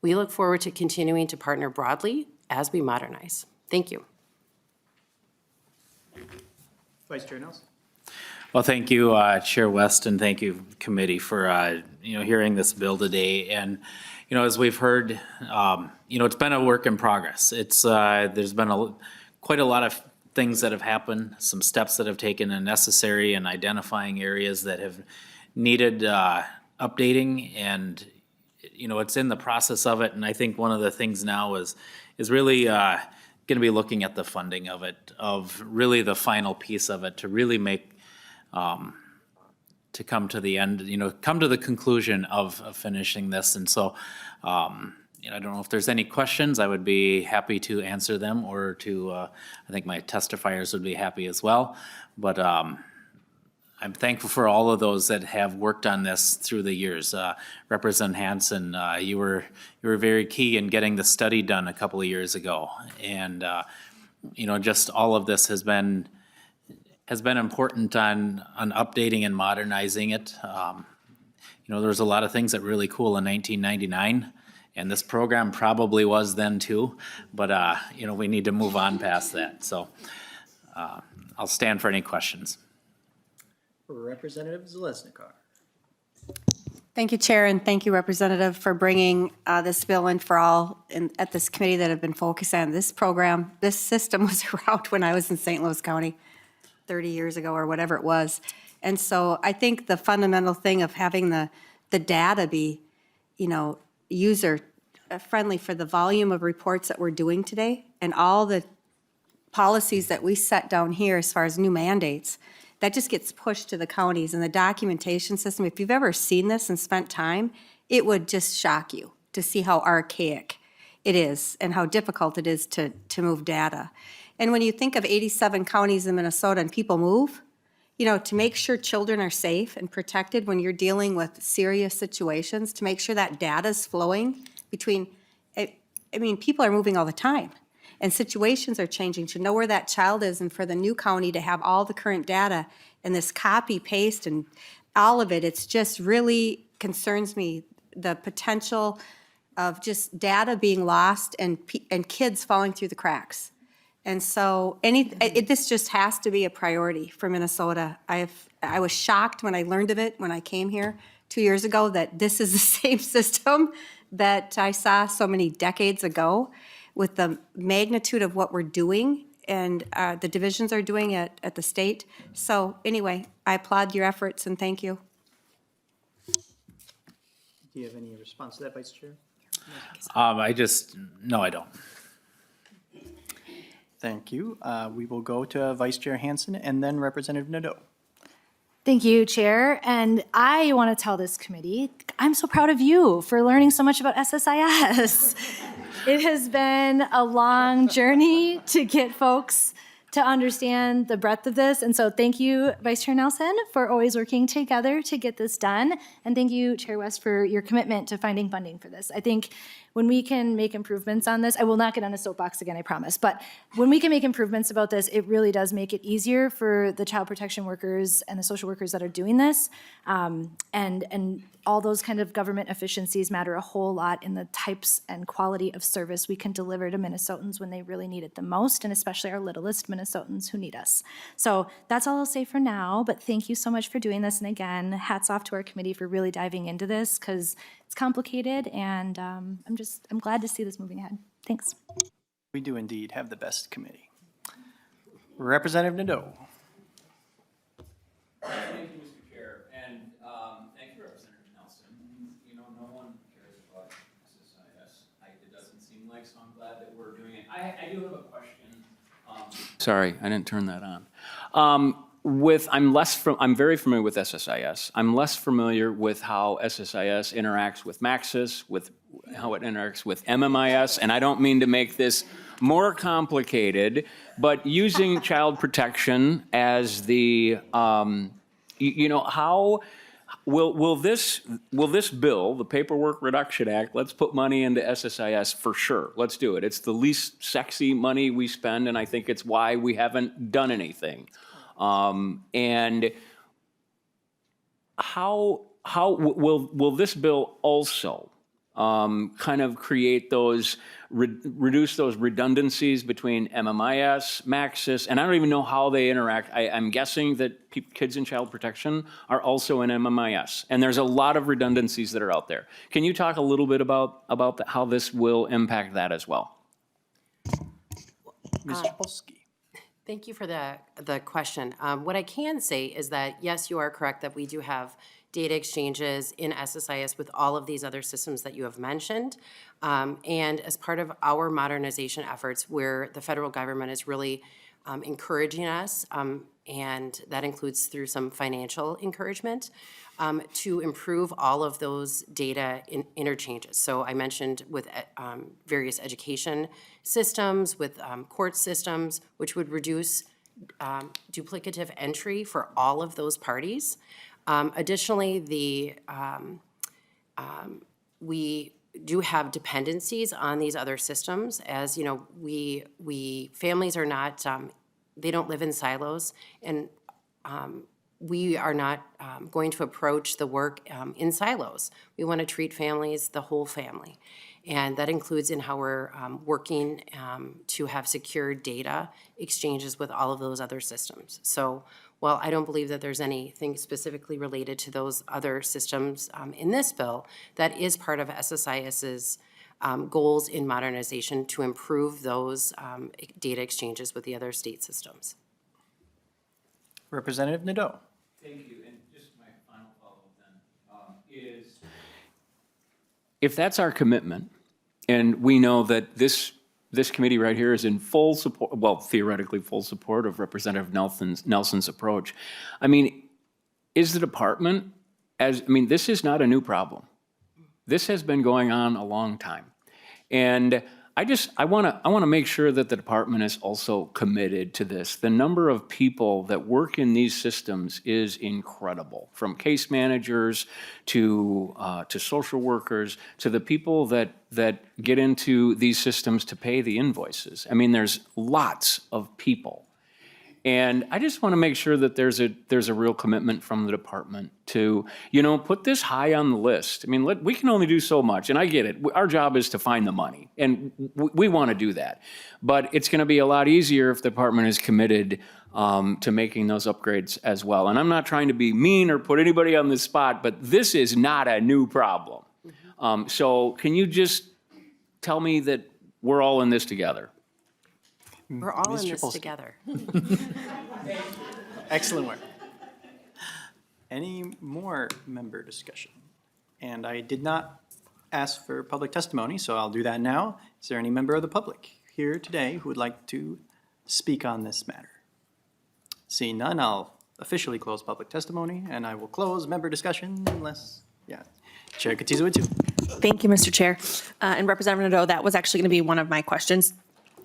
[SPEAKER 9] We look forward to continuing to partner broadly as we modernize. Thank you.
[SPEAKER 1] Vice Chair Nelson.
[SPEAKER 7] Well, thank you, Chair West, and thank you, committee, for, hearing this bill today. And, as we've heard, it's been a work in progress. It's, there's been quite a lot of things that have happened, some steps that have taken and necessary in identifying areas that have needed updating, and, it's in the process of it. And I think one of the things now is really going to be looking at the funding of it, of really the final piece of it, to really make to come to the end, come to the conclusion of finishing this. And so, I don't know if there's any questions. I would be happy to answer them, or I think my testifiers would be happy as well. But I'm thankful for all of those that have worked on this through the years. Representative Hansen, you were very key in getting the study done a couple of years ago. And, just all of this has been important on updating and modernizing it. There's a lot of things that were really cool in 1999, and this program probably was then too, but, we need to move on past that. So I'll stand for any questions.
[SPEAKER 1] Representative Zalesnikar.
[SPEAKER 10] Thank you, Chair, and thank you, Representative, for bringing this bill in for all at this committee that have been focused on this program. This system was around when I was in St. Louis County 30 years ago or whatever it was. And so I think the fundamental thing of having the data be, user-friendly for the volume of reports that we're doing today and all the policies that we set down here as far as new mandates, that just gets pushed to the counties. And the documentation system, if you've ever seen this and spent time, it would just shock you to see how archaic it is and how difficult it is to move data. And when you think of 87 counties in Minnesota and people move, to make sure children are safe and protected when you're dealing with serious situations, to make sure that data is flowing between, people are moving all the time. And situations are changing, to know where that child is, and for the new county to have all the current data and this copy paste and all of it, it's just really concerns me, the potential of just data being lost and kids falling through the cracks. And so this just has to be a priority for Minnesota. I was shocked when I learned of it when I came here 2 years ago, that this is the same system that I saw so many decades ago, with the magnitude of what we're doing and the divisions are doing at the state. So anyway, I applaud your efforts and thank you.
[SPEAKER 1] Do you have any response to that, Vice Chair?
[SPEAKER 7] No, I don't.
[SPEAKER 1] Thank you. We will go to Vice Chair Hansen and then Representative Nadeau.
[SPEAKER 11] Thank you, Chair. And I want to tell this committee, I'm so proud of you for learning so much about SSIS. It has been a long journey to get folks to understand the breadth of this. And so thank you, Vice Chair Nelson, for always working together to get this done. And thank you, Chair West, for your commitment to finding funding for this. I think when we can make improvements on this, I will not get on a soapbox again, I promise, but when we can make improvements about this, it really does make it easier for the child protection workers and the social workers that are doing this. And all those kind of government efficiencies matter a whole lot in the types and quality of service we can deliver to Minnesotans when they really need it the most, and especially our littlest Minnesotans who need us. So that's all I'll say for now, but thank you so much for doing this. And again, hats off to our committee for really diving into this, because it's complicated, and I'm glad to see this moving ahead. Thanks.
[SPEAKER 1] We do indeed have the best committee. Representative Nadeau.
[SPEAKER 12] Thank you, Mr. Chair, and thank you, Representative Nelson. You know, no one cares about SSIS. It doesn't seem like, so I'm glad that we're doing it. I do have a question. Sorry, I didn't turn that on. I'm very familiar with SSIS. I'm less familiar with how SSIS interacts with Maxis, with how it interacts with MMIS, and I don't mean to make this more complicated, but using child protection as the, how will this bill, the Paperwork Reduction Act, let's put money into SSIS for sure. Let's do it. It's the least sexy money we spend, and I think it's why we haven't done anything. And how will this bill also kind of create those, reduce those redundancies between MMIS, Maxis, and I don't even know how they interact. I'm guessing that kids in child protection are also in MMIS, and there's a lot of redundancies that are out there. Can you talk a little bit about how this will impact that as well?
[SPEAKER 1] Ms. Chapolsky.
[SPEAKER 9] Thank you for the question. What I can say is that, yes, you are correct that we do have data exchanges in SSIS with all of these other systems that you have mentioned. And as part of our modernization efforts, where the federal government is really encouraging us, and that includes through some financial encouragement, to improve all of those data interchanges. So I mentioned with various education systems, with court systems, which would reduce duplicative entry for all of those parties. Additionally, we do have dependencies on these other systems. As you know, families are not, they don't live in silos, and we are not going to approach the work in silos. We want to treat families, the whole family. And that includes in how we're working to have secure data exchanges with all of those other systems. So while I don't believe that there's anything specifically related to those other systems in this bill, that is part of SSIS's goals in modernization to improve those data exchanges with the other state systems.
[SPEAKER 1] Representative Nadeau.
[SPEAKER 12] Thank you, and just my final follow-up then is, if that's our commitment, and we know that this committee right here is in full support, well, theoretically full support of Representative Nelson's approach. I mean, is the department, this is not a new problem. This has been going on a long time. And I want to make sure that the department is also committed to this. The number of people that work in these systems is incredible, from case managers to social workers to the people that get into these systems to pay the invoices. I mean, there's lots of people. And I just want to make sure that there's a real commitment from the department to, put this high on the list. I mean, we can only do so much, and I get it. Our job is to find the money, and we want to do that. But it's going to be a lot easier if the department is committed to making those upgrades as well. And I'm not trying to be mean or put anybody on the spot, but this is not a new problem. So can you just tell me that we're all in this together?
[SPEAKER 9] We're all
[SPEAKER 1] Ms.
[SPEAKER 9] in this
[SPEAKER 1] Chapolsky.
[SPEAKER 9] together.
[SPEAKER 1] Excellent work. Any more member discussion? And I did not ask for public testimony, so I'll do that now. Is there any member of the public here today who would like to speak on this matter? Seeing none, I'll officially close public testimony, and I will close member discussion unless, Chair Katiza would too.
[SPEAKER 6] Thank you, Mr. Chair. And Representative Nadeau, that was actually going to be one of my questions.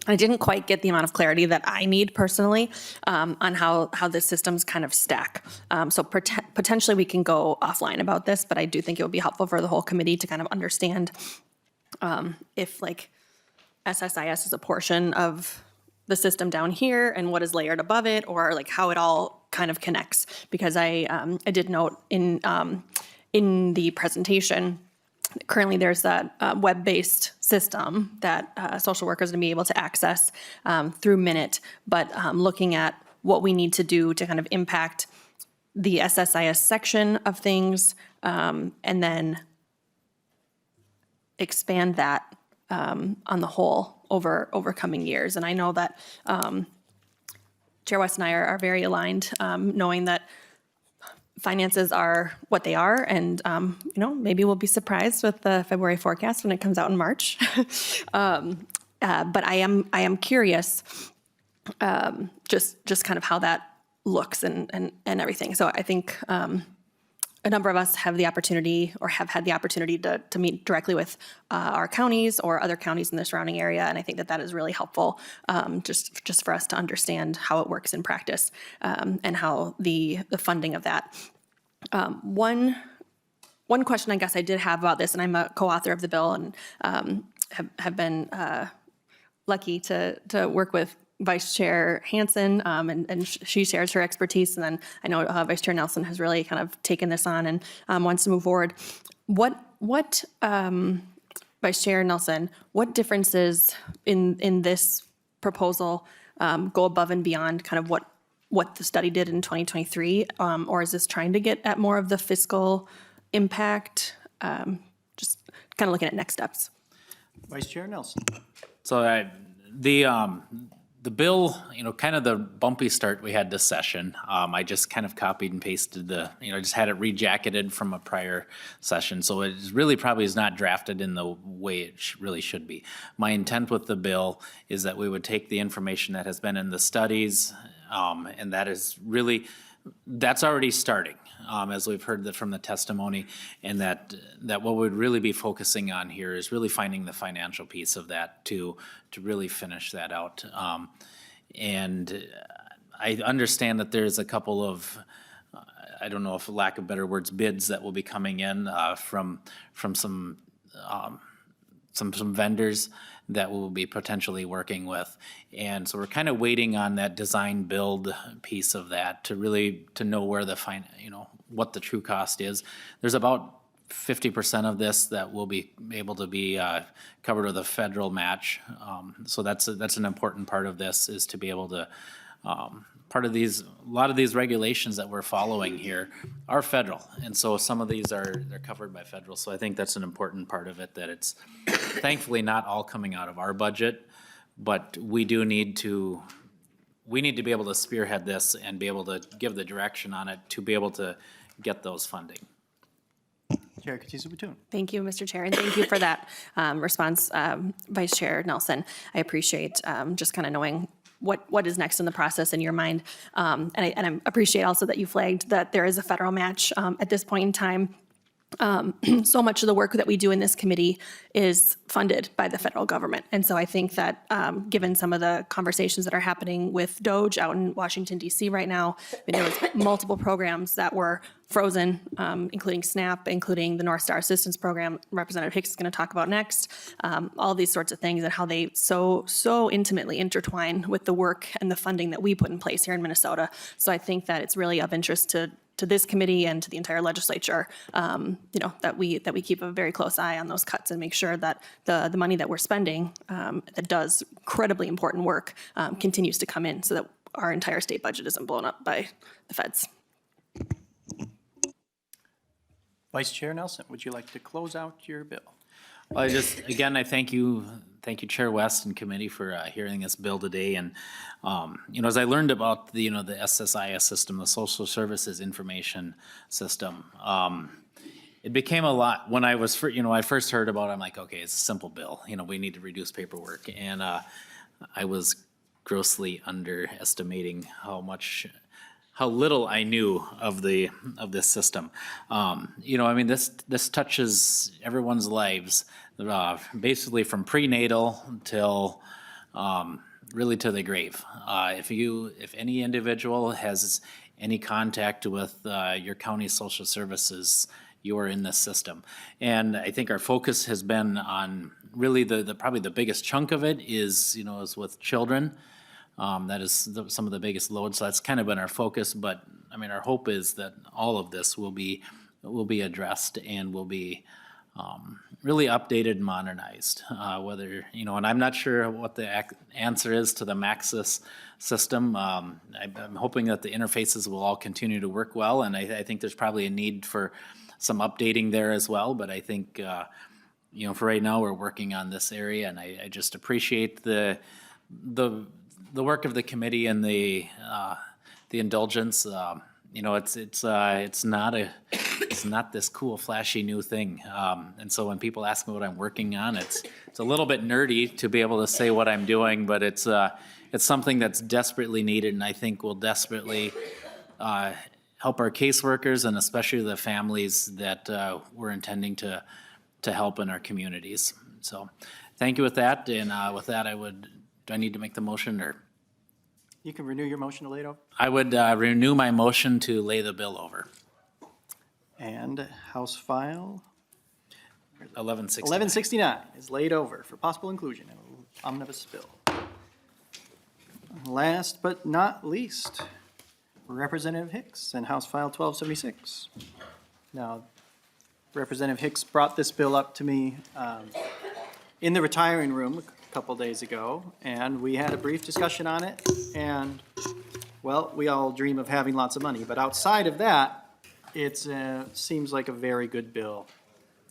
[SPEAKER 6] I didn't quite get the amount of clarity that I need personally on how the systems kind of stack. So potentially we can go offline about this, but I do think it would be helpful for the whole committee to kind of understand if like SSIS is a portion of the system down here and what is layered above it, or like how it all kind of connects. Because I did note in the presentation, currently there's that web-based system that social workers are going to be able to access through Minute, but looking at what we need to do to kind of impact the SSIS section of things, and then expand that on the whole over coming years. And I know that Chair West and I are very aligned, knowing that finances are what they are, and maybe we'll be surprised with the February forecast when it comes out in March. But I am curious, just kind of how that looks and everything. So I think a number of us have the opportunity, or have had the opportunity, to meet directly with our counties or other counties in the surrounding area, and I think that is really helpful, just for us to understand how it works in practice, and how the funding of that. One question I guess I did have about this, and I'm a co-author of the bill, and have been lucky to work with Vice Chair Hansen, and she shares her expertise. And then I know Vice Chair Nelson has really kind of taken this on and wants to move forward. What Vice Chair Nelson, what differences in this proposal go above and beyond kind of what the study did in 2023? Or is this trying to get at more of the fiscal impact? Just kind of looking at next steps.
[SPEAKER 1] Vice Chair Nelson.
[SPEAKER 7] So the bill, kind of the bumpy start we had this session, I just kind of copied and pasted just had it rejacketed from a prior session. So it really probably is not drafted in the way it really should be. My intent with the bill is that we would take the information that has been in the studies, and that's already starting, as we've heard that from the testimony, and that what we'd really be focusing on here is really finding the financial piece of that to really finish that out. And I understand that there's a couple of, I don't know if for lack of better words, bids that will be coming in from some vendors that we'll be potentially working with. And so we're kind of waiting on that design build piece of that to know where what the true cost is. There's about 50% of this that will be able to be covered with a federal match. So that's an important part of this, is to be able to, a lot of these regulations that we're following here are federal. And so some of these they're covered by federal. So I think that's an important part of it, that it's thankfully not all coming out of our budget, but we need to be able to spearhead this and be able to give the direction on it to be able to get those funding.
[SPEAKER 1] Chair Katiza-Batoon.
[SPEAKER 6] Thank you, Mr. Chair, and thank you for that response, Vice Chair Nelson. I appreciate just kind of knowing what is next in the process in your mind. And I appreciate also that you flagged that there is a federal match at this point in time. So much of the work that we do in this committee is funded by the federal government. And so I think that given some of the conversations that are happening with DOGE out in Washington, D.C. right now, there was multiple programs that were frozen, including SNAP, including the Northstar Assistance Program Representative Hicks is going to talk about next, all these sorts of things, and how they so intimately intertwine with the work and the funding that we put in place here in Minnesota. So I think that it's really of interest to this committee and to the entire legislature, that we keep a very close eye on those cuts and make sure that the money that we're spending that does incredibly important work continues to come in, so that our entire state budget isn't blown up by the feds.
[SPEAKER 1] Vice Chair Nelson, would you like to close out your bill?
[SPEAKER 7] Well, I thank you, Chair West and committee for hearing this bill today. And, as I learned about the SSIS system, the Social Services Information System, it became a lot. When I was, I first heard about it, I'm like, okay, it's a simple bill. We need to reduce paperwork. And I was grossly underestimating how little I knew of this system. This touches everyone's lives, basically from prenatal till really to the grave. If any individual has any contact with your county social services, you're in this system. And I think our focus has been on really probably the biggest chunk of it is with children. That is some of the biggest loads. So that's kind of been our focus. But I mean, our hope is that all of this will be addressed and will be really updated and modernized. And I'm not sure what the answer is to the Maxis system. I'm hoping that the interfaces will all continue to work well, and I think there's probably a need for some updating there as well. But I think for right now, we're working on this area, and I just appreciate the work of the committee and the indulgence. It's not this cool, flashy new thing. And so when people ask me what I'm working on, it's a little bit nerdy to be able to say what I'm doing, but it's something that's desperately needed, and I think will desperately help our caseworkers and especially the families that we're intending to help in our communities. So thank you with that, and with that, do I need to make the motion, or?
[SPEAKER 1] You can renew your motion to lay it over.
[SPEAKER 7] I would renew my motion to lay the bill over.
[SPEAKER 1] And House File
[SPEAKER 7] 1169.
[SPEAKER 1] 1169 is laid over for possible inclusion in an omnibus bill. Last but not least, Representative Hicks and House File 1276. Now, Representative Hicks brought this bill up to me in the retiring room a couple days ago, and we had a brief discussion on it. And, well, we all dream of having lots of money, but outside of that, it seems like a very good bill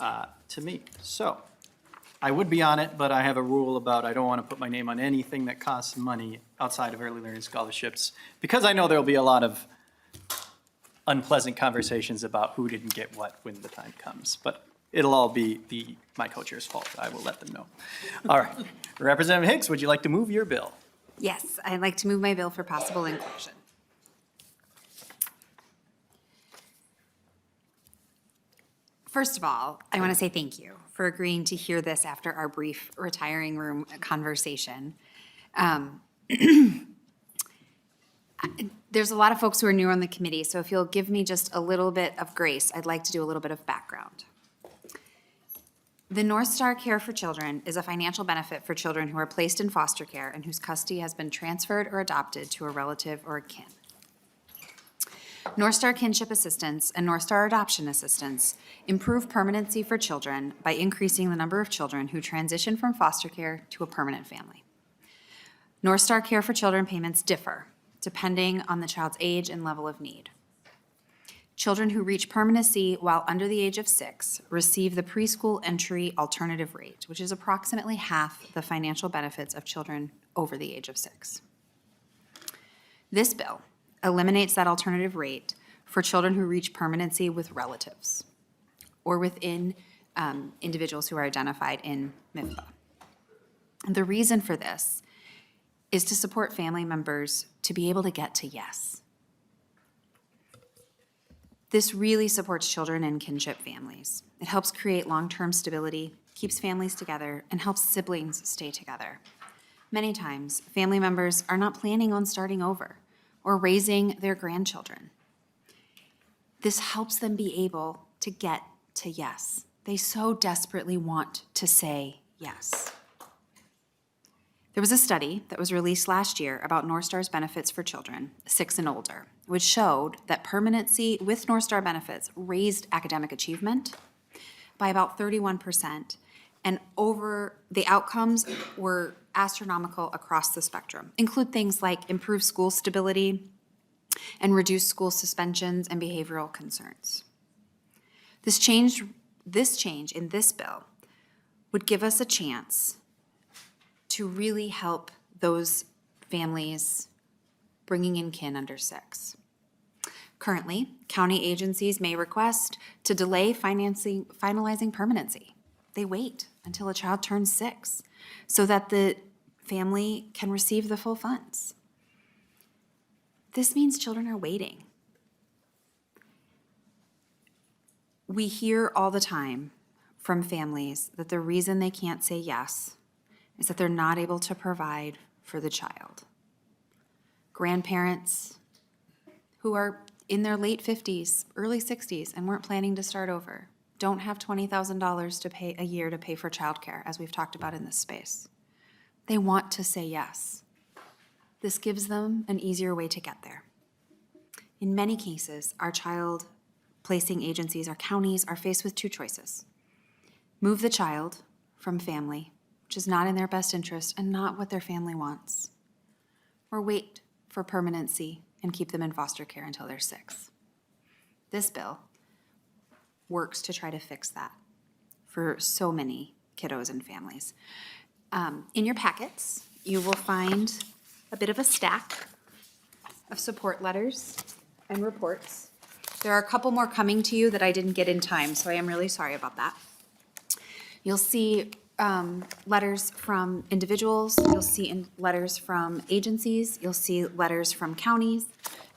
[SPEAKER 1] to me. So I would be on it, but I have a rule about I don't want to put my name on anything that costs money outside of early learning scholarships, because I know there'll be a lot of unpleasant conversations about who didn't get what when the time comes. But it'll all be my co-chair's fault. I will let them know. All right. Representative Hicks, would you like to move your bill?
[SPEAKER 4] Yes, I'd like to move my bill for possible inclusion. First of all, I want to say thank you for agreeing to hear this after our brief retiring room conversation. There's a lot of folks who are new on the committee, so if you'll give me just a little bit of grace, I'd like to do a little bit of background. The Northstar Care for Children is a financial benefit for children who are placed in foster care and whose custody has been transferred or adopted to a relative or a kin. Northstar Kinship Assistance and Northstar Adoption Assistance improve permanency for children by increasing the number of children who transition from foster care to a permanent family. Northstar Care for Children payments differ depending on the child's age and level of need. Children who reach permanency while under the age of 6 receive the preschool entry alternative rate, which is approximately half the financial benefits of children over the age of 6. This bill eliminates that alternative rate for children who reach permanency with relatives or within individuals who are identified in MIFA. The reason for this is to support family members to be able to get to yes. This really supports children and kinship families. It helps create long-term stability, keeps families together, and helps siblings stay together. Many times, family members are not planning on starting over or raising their grandchildren. This helps them be able to get to yes. They so desperately want to say yes. There was a study that was released last year about Northstar's benefits for children 6 and older, which showed that permanency with Northstar benefits raised academic achievement by about 31%, and the outcomes were astronomical across the spectrum, include things like improved school stability and reduced school suspensions and behavioral concerns. This change in this bill would give us a chance to really help those families bringing in kin under 6. Currently, county agencies may request to delay finalizing permanency. They wait until a child turns 6 so that the family can receive the full funds. This means children are waiting. We hear all the time from families that the reason they can't say yes is that they're not able to provide for the child. Grandparents who are in their late 50s, early 60s, and weren't planning to start over, don't have $20,000 to pay a year to pay for childcare, as we've talked about in this space. They want to say yes. This gives them an easier way to get there. In many cases, our child placing agencies, our counties, are faced with two choices. Move the child from family, which is not in their best interest and not what their family wants, or wait for permanency and keep them in foster care until they're 6. This bill works to try to fix that for so many kiddos and families. In your packets, you will find a bit of a stack of support letters and reports. There are a couple more coming to you that I didn't get in time, so I am really sorry about that. You'll see letters from individuals, you'll see letters from agencies, you'll see letters from counties,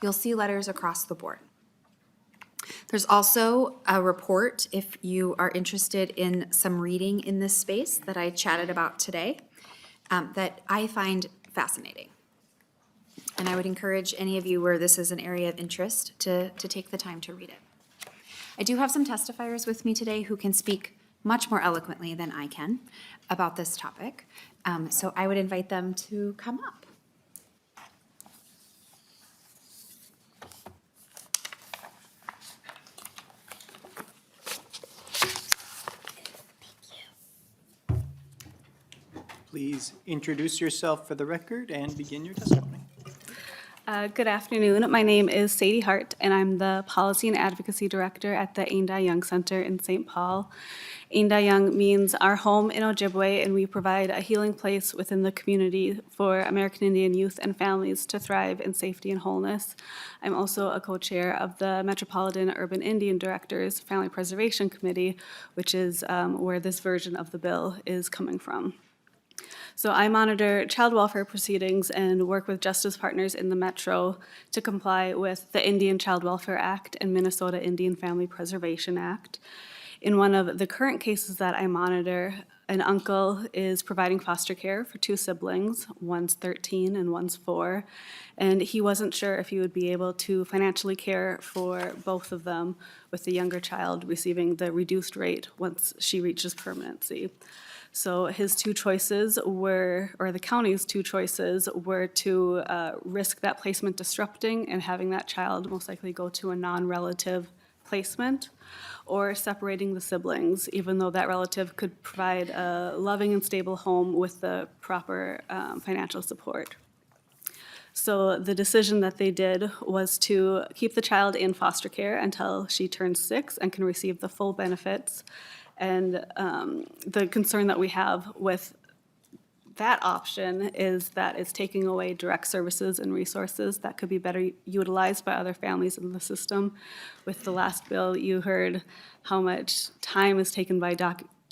[SPEAKER 4] you'll see letters across the board. There's also a report, if you are interested in some reading in this space that I chatted about today, that I find fascinating. And I would encourage any of you where this is an area of interest to take the time to read it. I do have some testifiers with me today who can speak much more eloquently than I can about this topic. So I would invite them to come up.
[SPEAKER 1] Please introduce yourself for the record and begin your testimony.
[SPEAKER 13] Good afternoon. My name is Sadie Hart, and I'm the Policy and Advocacy Director at the Ain Da Young Center in St. Paul. Ain Da Young means our home in Ojibwe, and we provide a healing place within the community for American Indian youth and families to thrive in safety and wholeness. I'm also a co-chair of the Metropolitan Urban Indian Directors Family Preservation Committee, which is where this version of the bill is coming from. So I monitor child welfare proceedings and work with justice partners in the Metro to comply with the Indian Child Welfare Act and Minnesota Indian Family Preservation Act. In one of the current cases that I monitor, an uncle is providing foster care for 2 siblings, one's 13 and one's 4, and he wasn't sure if he would be able to financially care for both of them, with the younger child receiving the reduced rate once she reaches permanency. So his 2 choices were, or the county's 2 choices were to risk that placement disrupting and having that child most likely go to a non-relative placement, or separating the siblings, even though that relative could provide a loving and stable home with the proper financial support. So the decision that they did was to keep the child in foster care until she turns 6 and can receive the full benefits. And the concern that we have with that option is that it's taking away direct services and resources that could be better utilized by other families in the system. With the last bill, you heard how much time is taken by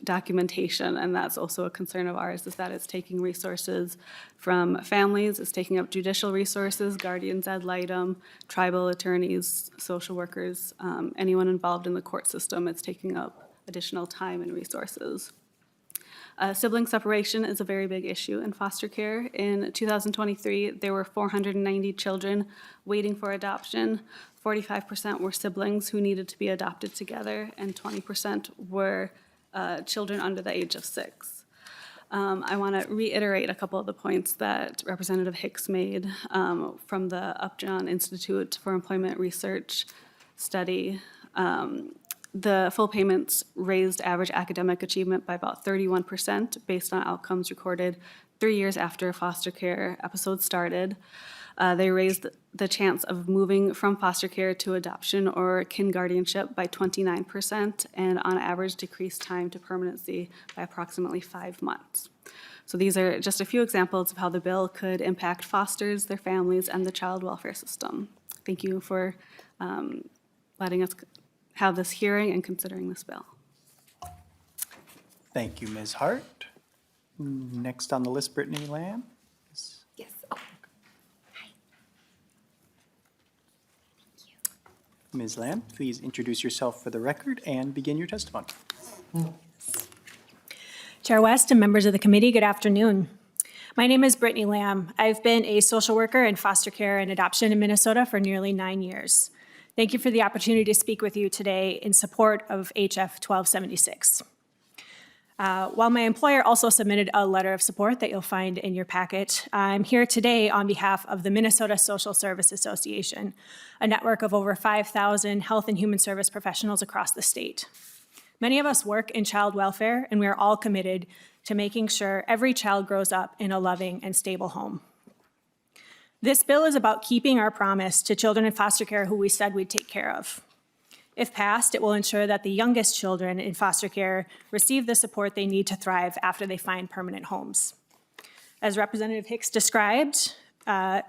[SPEAKER 13] documentation, and that's also a concern of ours, is that it's taking resources from families, it's taking up judicial resources, guardians ad litem, tribal attorneys, social workers, anyone involved in the court system. It's taking up additional time and resources. Sibling separation is a very big issue in foster care. In 2023, there were 490 children waiting for adoption. 45% were siblings who needed to be adopted together, and 20% were children under the age of 6. I want to reiterate a couple of the points that Representative Hicks made from the Upjohn Institute for Employment Research study. The full payments raised average academic achievement by about 31% based on outcomes recorded 3 years after foster care episodes started. They raised the chance of moving from foster care to adoption or kin guardianship by 29%, and on average decreased time to permanency by approximately 5 months. So these are just a few examples of how the bill could impact fosters, their families, and the child welfare system. Thank you for letting us have this hearing and considering this bill.
[SPEAKER 1] Thank you, Ms. Hart. Next on the list, Brittany Lamb.
[SPEAKER 4] Yes. Oh.
[SPEAKER 1] Ms. Lamb, please introduce yourself for the record and begin your testimony.
[SPEAKER 14] Chair West and members of the committee, good afternoon. My name is Brittany Lamb. I've been a social worker in foster care and adoption in Minnesota for nearly 9 years. Thank you for the opportunity to speak with you today in support of HF 1276. While my employer also submitted a letter of support that you'll find in your packet, I'm here today on behalf of the Minnesota Social Service Association, a network of over 5,000 health and human service professionals across the state. Many of us work in child welfare, and we are all committed to making sure every child grows up in a loving and stable home. This bill is about keeping our promise to children in foster care who we said we'd take care of. If passed, it will ensure that the youngest children in foster care receive the support they need to thrive after they find permanent homes. As Representative Hicks described,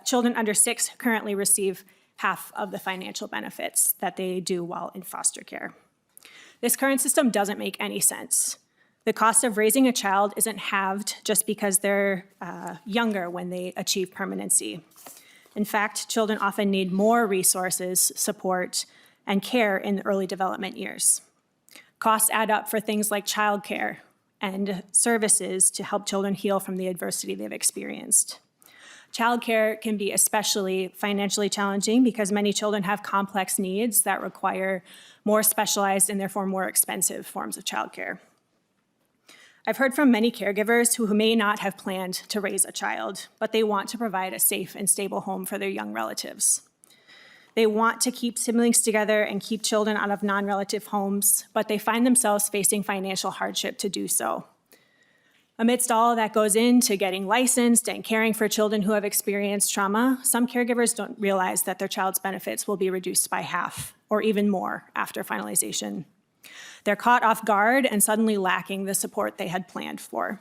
[SPEAKER 14] children under 6 currently receive half of the financial benefits that they do while in foster care. This current system doesn't make any sense. The cost of raising a child isn't halved just because they're younger when they achieve permanency. In fact, children often need more resources, support, and care in the early development years. Costs add up for things like childcare and services to help children heal from the adversity they've experienced. Childcare can be especially financially challenging because many children have complex needs that require more specialized and therefore more expensive forms of childcare. I've heard from many caregivers who may not have planned to raise a child, but they want to provide a safe and stable home for their young relatives. They want to keep siblings together and keep children out of non-relative homes, but they find themselves facing financial hardship to do so. Amidst all that goes into getting licensed and caring for children who have experienced trauma, some caregivers don't realize that their child's benefits will be reduced by half or even more after finalization. They're caught off guard and suddenly lacking the support they had planned for.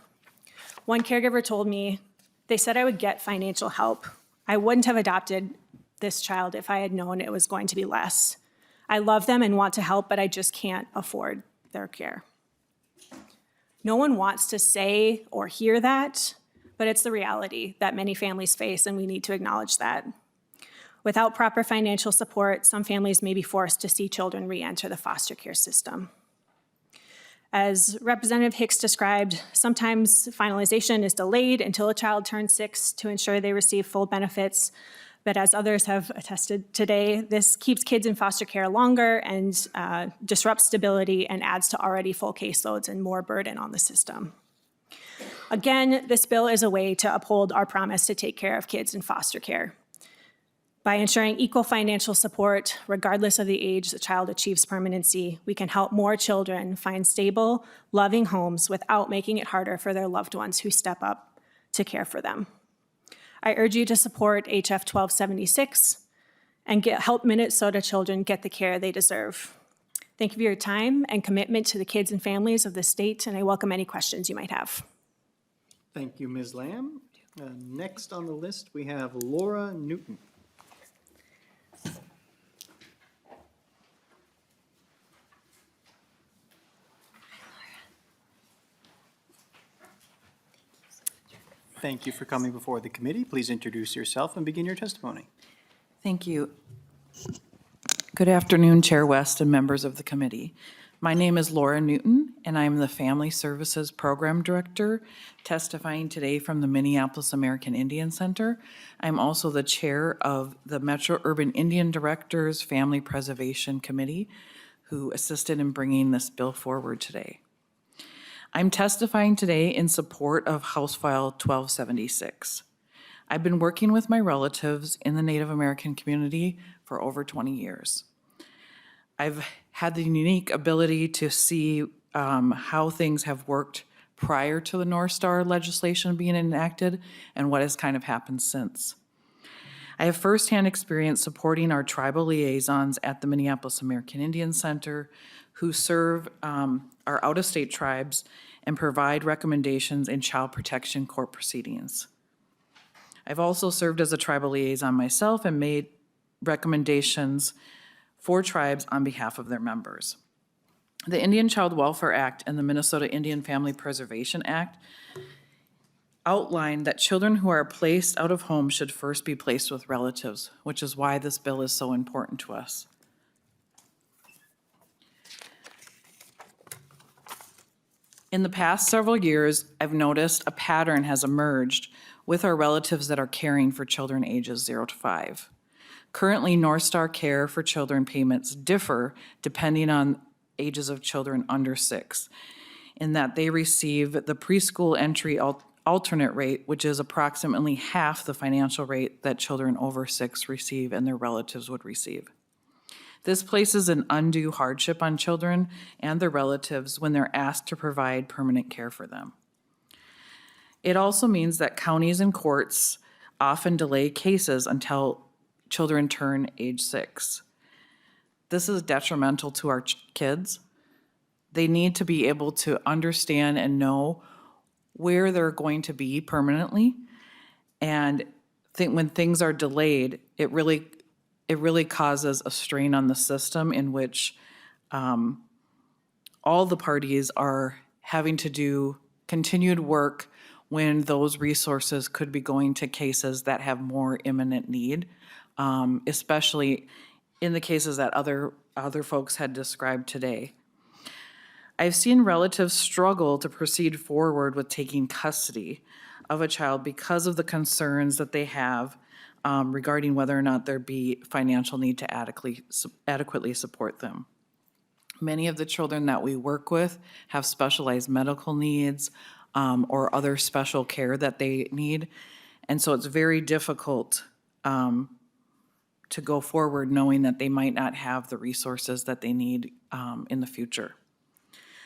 [SPEAKER 14] One caregiver told me, "They said I would get financial help. I wouldn't have adopted this child if I had known it was going to be less. I love them and want to help, but I just can't afford their care." No one wants to say or hear that, but it's the reality that many families face, and we need to acknowledge that. Without proper financial support, some families may be forced to see children re-enter the foster care system. As Representative Hicks described, sometimes finalization is delayed until a child turns 6 to ensure they receive full benefits. But as others have attested today, this keeps kids in foster care longer and disrupts stability and adds to already full caseloads and more burden on the system. Again, this bill is a way to uphold our promise to take care of kids in foster care. By ensuring equal financial support, regardless of the age the child achieves permanency, we can help more children find stable, loving homes without making it harder for their loved ones who step up to care for them. I urge you to support HF 1276 and help Minnesota children get the care they deserve. Thank you for your time and commitment to the kids and families of the state, and I welcome any questions you might have.
[SPEAKER 1] Thank you, Ms. Lamb. Next on the list, we have Laura Newton. Thank you for coming before the committee. Please introduce yourself and begin your testimony.
[SPEAKER 15] Thank you. Good afternoon, Chair West and members of the committee. My name is Laura Newton, and I am the Family Services Program Director, testifying today from the Minneapolis American Indian Center. I'm also the chair of the Metro Urban Indian Directors Family Preservation Committee, who assisted in bringing this bill forward today. I'm testifying today in support of House File 1276. I've been working with my relatives in the Native American community for over 20 years. I've had the unique ability to see how things have worked prior to the Northstar legislation being enacted and what has kind of happened since. I have firsthand experience supporting our tribal liaisons at the Minneapolis American Indian Center who serve our out-of-state tribes and provide recommendations in child protection court proceedings. I've also served as a tribal liaison myself and made recommendations for tribes on behalf of their members. The Indian Child Welfare Act and the Minnesota Indian Family Preservation Act outline that children who are placed out of home should first be placed with relatives, which is why this bill is so important to us. In the past several years, I've noticed a pattern has emerged with our relatives that are caring for children ages 0 to 5. Currently, Northstar Care for children payments differ depending on ages of children under 6, in that they receive the preschool entry alternate rate, which is approximately half the financial rate that children over 6 receive and their relatives would receive. This places an undue hardship on children and their relatives when they're asked to provide permanent care for them. It also means that counties and courts often delay cases until children turn age 6. This is detrimental to our kids. They need to be able to understand and know where they're going to be permanently. And when things are delayed, it really causes a strain on the system in which all the parties are having to do continued work when those resources could be going to cases that have more imminent need, especially in the cases that other folks had described today. I've seen relatives struggle to proceed forward with taking custody of a child because of the concerns that they have regarding whether or not there be financial need to adequately support them. Many of the children that we work with have specialized medical needs or other special care that they need. And so it's very difficult to go forward knowing that they might not have the resources that they need in the future.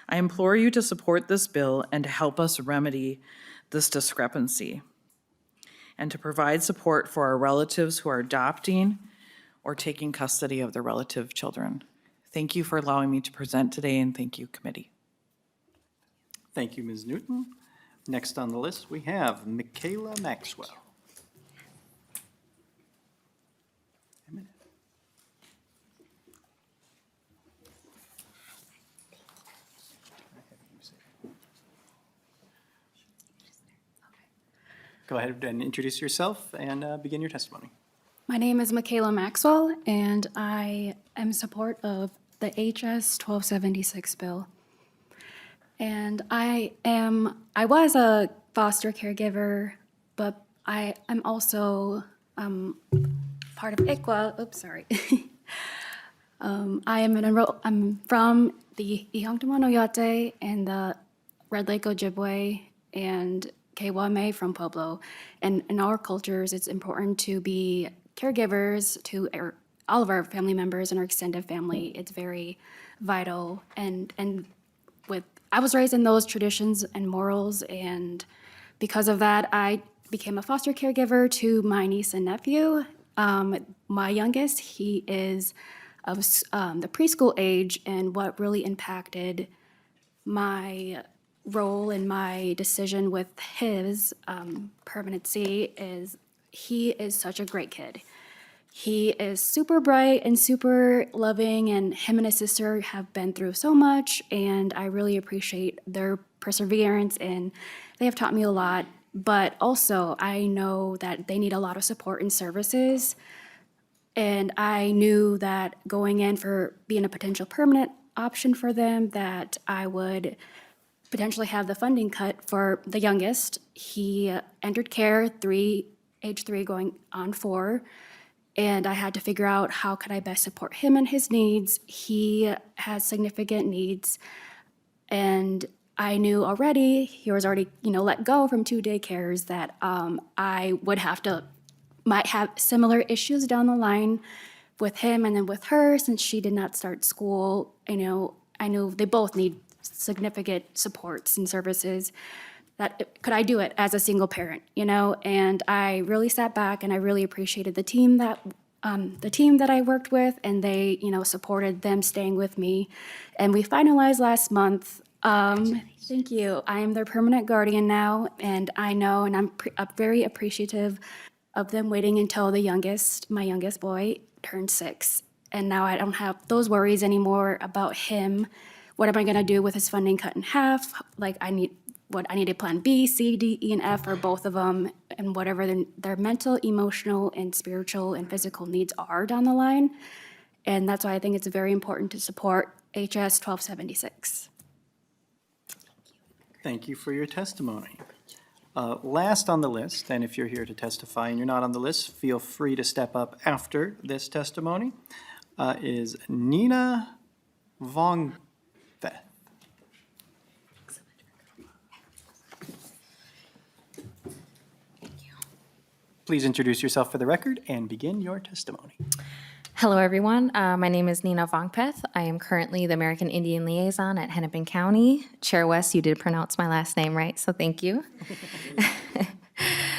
[SPEAKER 15] I implore you to support this bill and to help us remedy this discrepancy and to provide support for our relatives who are adopting or taking custody of their relative children. Thank you for allowing me to present today, and thank you, committee.
[SPEAKER 1] Thank you, Ms. Newton. Next on the list, we have Michaela Maxwell. Go ahead and introduce yourself and begin your testimony.
[SPEAKER 13] My name is Michaela Maxwell, and I am in support of the HS 1276 bill. And I was a foster caregiver, but I am also part of ICWA. Oops, sorry. I'm from the Ihongtamanoyate and the Red Lake Ojibwe and Kewame from Pueblo. And in our cultures, it's important to be caregivers to all of our family members and our extended family. It's very vital. And I was raised in those traditions and morals, and because of that, I became a foster caregiver to my niece and nephew. My youngest, he is of the preschool age, and what really impacted my role and my decision with his permanency is he is such a great kid. He is super bright and super loving, and him and his sister have been through so much, and I really appreciate their perseverance, and they have taught me a lot. But also, I know that they need a lot of support and services, and I knew that going in for being a potential permanent option for them, that I would potentially have the funding cut for the youngest. He entered care age 3 going on 4, and I had to figure out how could I best support him and his needs. He has significant needs, and I knew already, he was already, let go from 2 daycares, that I would might have similar issues down the line with him and then with her, since she did not start school. I knew they both need significant supports and services. That could I do it as a single parent, And I really sat back and I really appreciated the team that I worked with, and they, supported them staying with me. And we finalized last month. Thank you. I am their permanent guardian now, and I know, and I'm very appreciative of them waiting until my youngest boy, turned 6. And now I don't have those worries anymore about him. What am I going to do with his funding cut in half? I needed plan B, C, D, E, and F for both of them, and whatever their mental, emotional, and spiritual and physical needs are down the line. And that's why I think it's very important to support HS 1276.
[SPEAKER 1] Thank you for your testimony. Last on the list, and if you're here to testify and you're not on the list, feel free to step up after this testimony, is Nina Vongfeth. Please introduce yourself for the record and begin your testimony.
[SPEAKER 16] Hello, everyone. My name is Nina Vongpeth. I am currently the American Indian Liaison at Hennepin County. Chair West, you did pronounce my last name right, so thank you.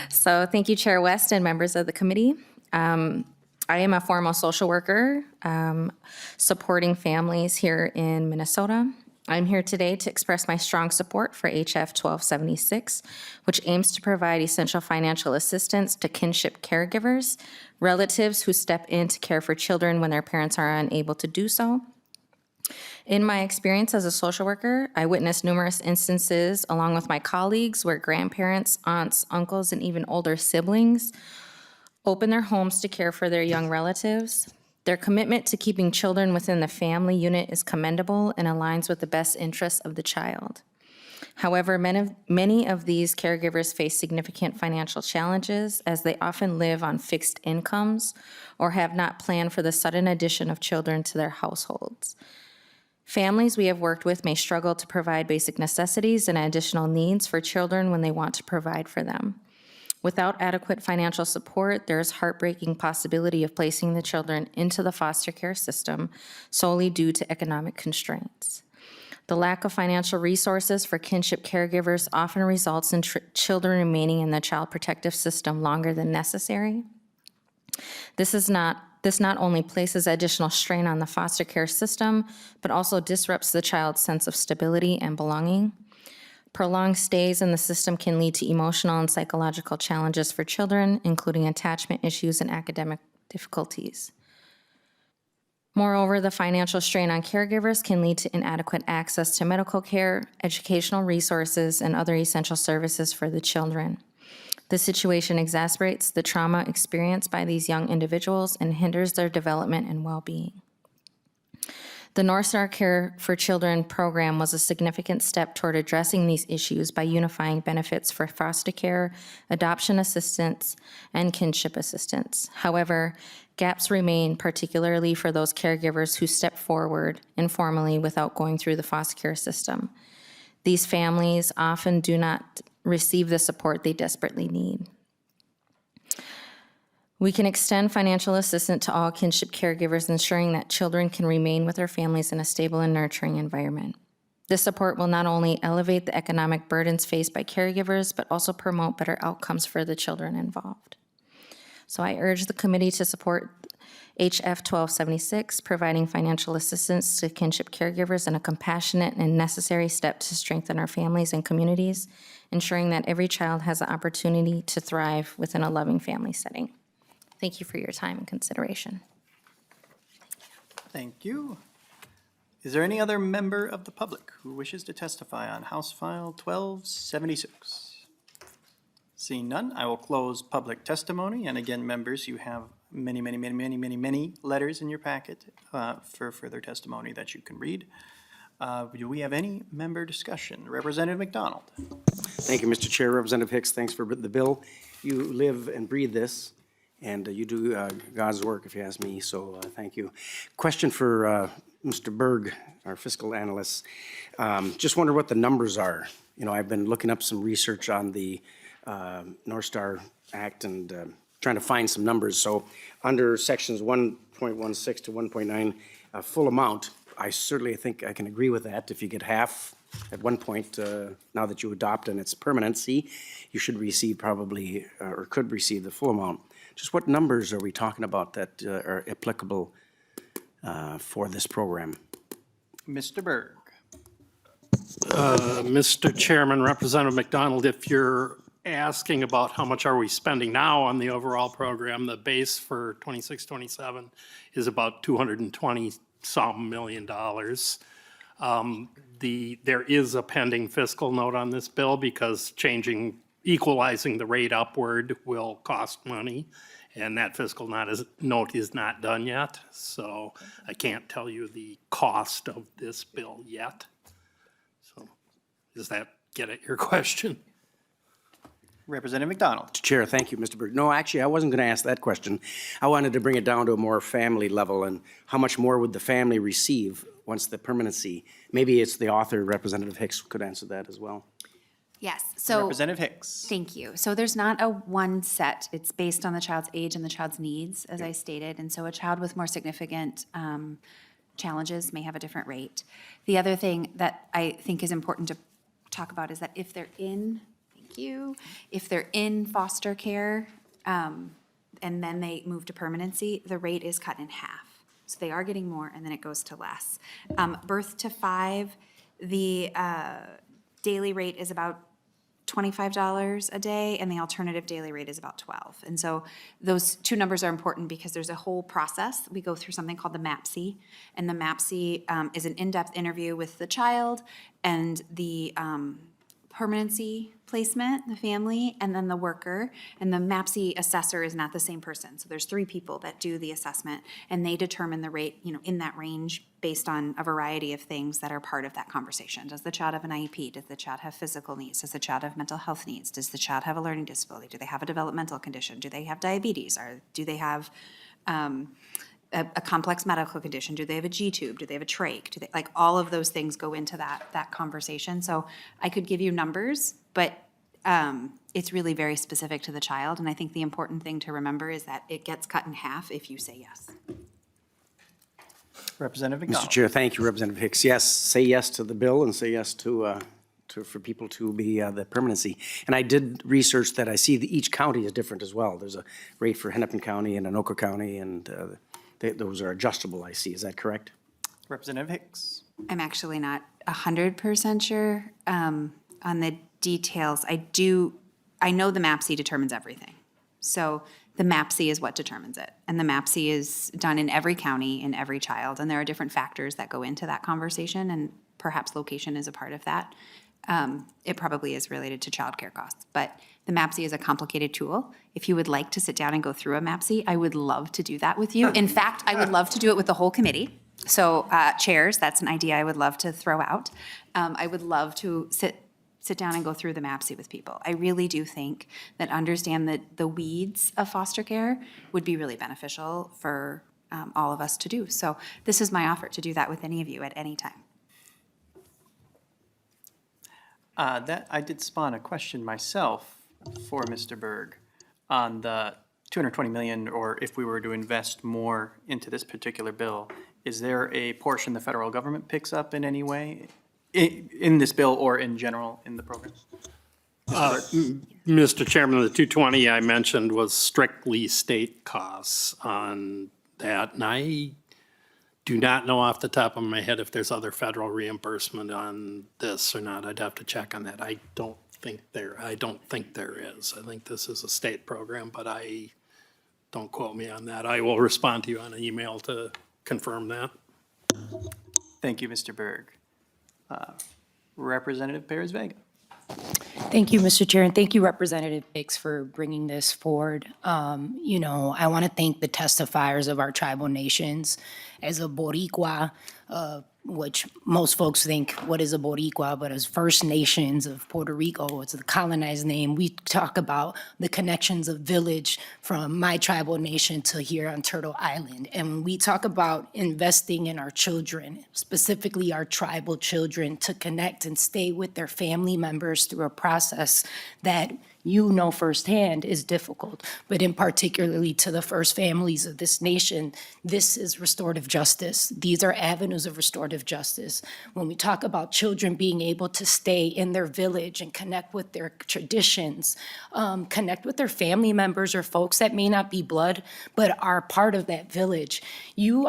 [SPEAKER 16] So thank you, Chair West and members of the committee. I am a formal social worker supporting families here in Minnesota. I'm here today to express my strong support for HF 1276, which aims to provide essential financial assistance to kinship caregivers, relatives who step in to care for children when their parents are unable to do so. In my experience as a social worker, I witnessed numerous instances along with my colleagues where grandparents, aunts, uncles, and even older siblings open their homes to care for their young relatives. Their commitment to keeping children within the family unit is commendable and aligns with the best interests of the child. However, many of these caregivers face significant financial challenges as they often live on fixed incomes or have not planned for the sudden addition of children to their households. Families we have worked with may struggle to provide basic necessities and additional needs for children when they want to provide for them. Without adequate financial support, there is heartbreaking possibility of placing the children into the foster care system solely due to economic constraints. The lack of financial resources for kinship caregivers often results in children remaining in the child protective system longer than necessary. This not only places additional strain on the foster care system, but also disrupts the child's sense of stability and belonging. Prolonged stays in the system can lead to emotional and psychological challenges for children, including attachment issues and academic difficulties. Moreover, the financial strain on caregivers can lead to inadequate access to medical care, educational resources, and other essential services for the children. This situation exacerbates the trauma experienced by these young individuals and hinders their development and well-being. The Northstar Care for Children program was a significant step toward addressing these issues by unifying benefits for foster care, adoption assistance, and kinship assistance. However, gaps remain, particularly for those caregivers who step forward informally without going through the foster care system. These families often do not receive the support they desperately need. We can extend financial assistance to all kinship caregivers, ensuring that children can remain with their families in a stable and nurturing environment. This support will not only elevate the economic burdens faced by caregivers, but also promote better outcomes for the children involved. So I urge the committee to support HF 1276, providing financial assistance to kinship caregivers in a compassionate and necessary step to strengthen our families and communities, ensuring that every child has the opportunity to thrive within a loving family setting. Thank you for your time and consideration.
[SPEAKER 1] Thank you. Is there any other member of the public who wishes to testify on House File 1276? Seeing none, I will close public testimony. And again, members, you have many letters in your packet for further testimony that you can read. Do we have any member discussion? Representative McDonald.
[SPEAKER 17] Thank you, Mr. Chair. Representative Hicks, thanks for the bill. You live and breathe this, and you do God's work, if you ask me, so thank you. Question for Mr. Berg, our fiscal analyst. Just wonder what the numbers are. You know, I've been looking up some research on the Northstar Act and trying to find some numbers. So under sections 1.16 to 1.9, full amount, I certainly think I can agree with that. If you get half at one point, now that you adopt and it's permanency, you should receive probably, or could receive the full amount. Just what numbers are we talking about that are applicable for this program?
[SPEAKER 1] Mr. Berg.
[SPEAKER 18] Mr. Chairman, Representative McDonald, if you're asking about how much are we spending now on the overall program, the base for 26-27 is about $220-some million. There is a pending fiscal note on this bill because equalizing the rate upward will cost money, and that fiscal note is not done yet, so I can't tell you the cost of this bill yet. So does that get at your question?
[SPEAKER 1] Representative McDonald.
[SPEAKER 17] Chair, thank you, Mr. Berg. No, actually, I wasn't going to ask that question. I wanted to bring it down to a more family level, and how much more would the family receive once the permanency? Maybe it's the author, Representative Hicks, could answer that as well.
[SPEAKER 4] Yes, so.
[SPEAKER 1] Representative Hicks.
[SPEAKER 4] Thank you. So there's not a one set. It's based on the child's age and the child's needs, as I stated. And so a child with more significant challenges may have a different rate. The other thing that I think is important to talk about is that if they're in, thank you, if they're in foster care and then they move to permanency, the rate is cut in half. So they are getting more and then it goes to less. Birth to 5, the daily rate is about $25 a day, and the alternative daily rate is about $12. And so those two numbers are important because there's a whole process. We go through something called the MAPC, and the MAPC is an in-depth interview with the child and the permanency placement, the family, and then the worker. And the MAPC assessor is not the same person. So there's 3 people that do the assessment, and they determine the rate, in that range based on a variety of things that are part of that conversation. Does the child have an IEP? Does the child have physical needs? Does the child have mental health needs? Does the child have a learning disability? Do they have a developmental condition? Do they have diabetes? Or do they have a complex medical condition? Do they have a G-tube? Do they have a trach? Do they, like, all of those things go into that conversation. So I could give you numbers, but it's really very specific to the child. And I think the important thing to remember is that it gets cut in half if you say yes.
[SPEAKER 1] Representative McDonald.
[SPEAKER 17] Mr. Chair, thank you, Representative Hicks. Yes, say yes to the bill and say yes to for people to be the permanency. And I did research that. I see that each county is different as well. There's a rate for Hennepin County and Anoka County, and those are adjustable, I see. Is that correct?
[SPEAKER 1] Representative Hicks.
[SPEAKER 4] I'm actually not 100% sure on the details. I know the MAPC determines everything. So the MAPC is what determines it. And the MAPC is done in every county, in every child. And there are different factors that go into that conversation, and perhaps location is a part of that. It probably is related to childcare costs. But the MAPC is a complicated tool. If you would like to sit down and go through a MAPC, I would love to do that with you. In fact, I would love to do it with the whole committee. So chairs, that's an idea I would love to throw out. I would love to sit down and go through the MAPC with people. I really do think that understand that the weeds of foster care would be really beneficial for all of us to do. So this is my offer to do that with any of you at any time.
[SPEAKER 1] That I did spawn a question myself for Mr. Berg on the $220 million, or if we were to invest more into this particular bill. Is there a portion the federal government picks up in any way in this bill or in general in the program?
[SPEAKER 18] Mr. Chairman, the 220 I mentioned was strictly state costs on that. And I do not know off the top of my head if there's other federal reimbursement on this or not. I'd have to check on that. I don't think there is. I think this is a state program, but don't quote me on that. I will respond to you on an email to confirm that.
[SPEAKER 1] Thank you, Mr. Berg. Representative Perez-Vega.
[SPEAKER 19] Thank you, Mr. Chair, and thank you, Representative Hicks, for bringing this forward. I want to thank the testifiers of our tribal nations. As a Boricua, which most folks think, what is a Boricua? But as First Nations of Puerto Rico, it's the colonized name. We talk about the connections of village from my tribal nation to here on Turtle Island. And when we talk about investing in our children, specifically our tribal children, to connect and stay with their family members through a process that firsthand is difficult, but in particularly to the first families of this nation, this is restorative justice. These are avenues of restorative justice. When we talk about children being able to stay in their village and connect with their traditions, connect with their family members or folks that may not be blood, but are part of that village, you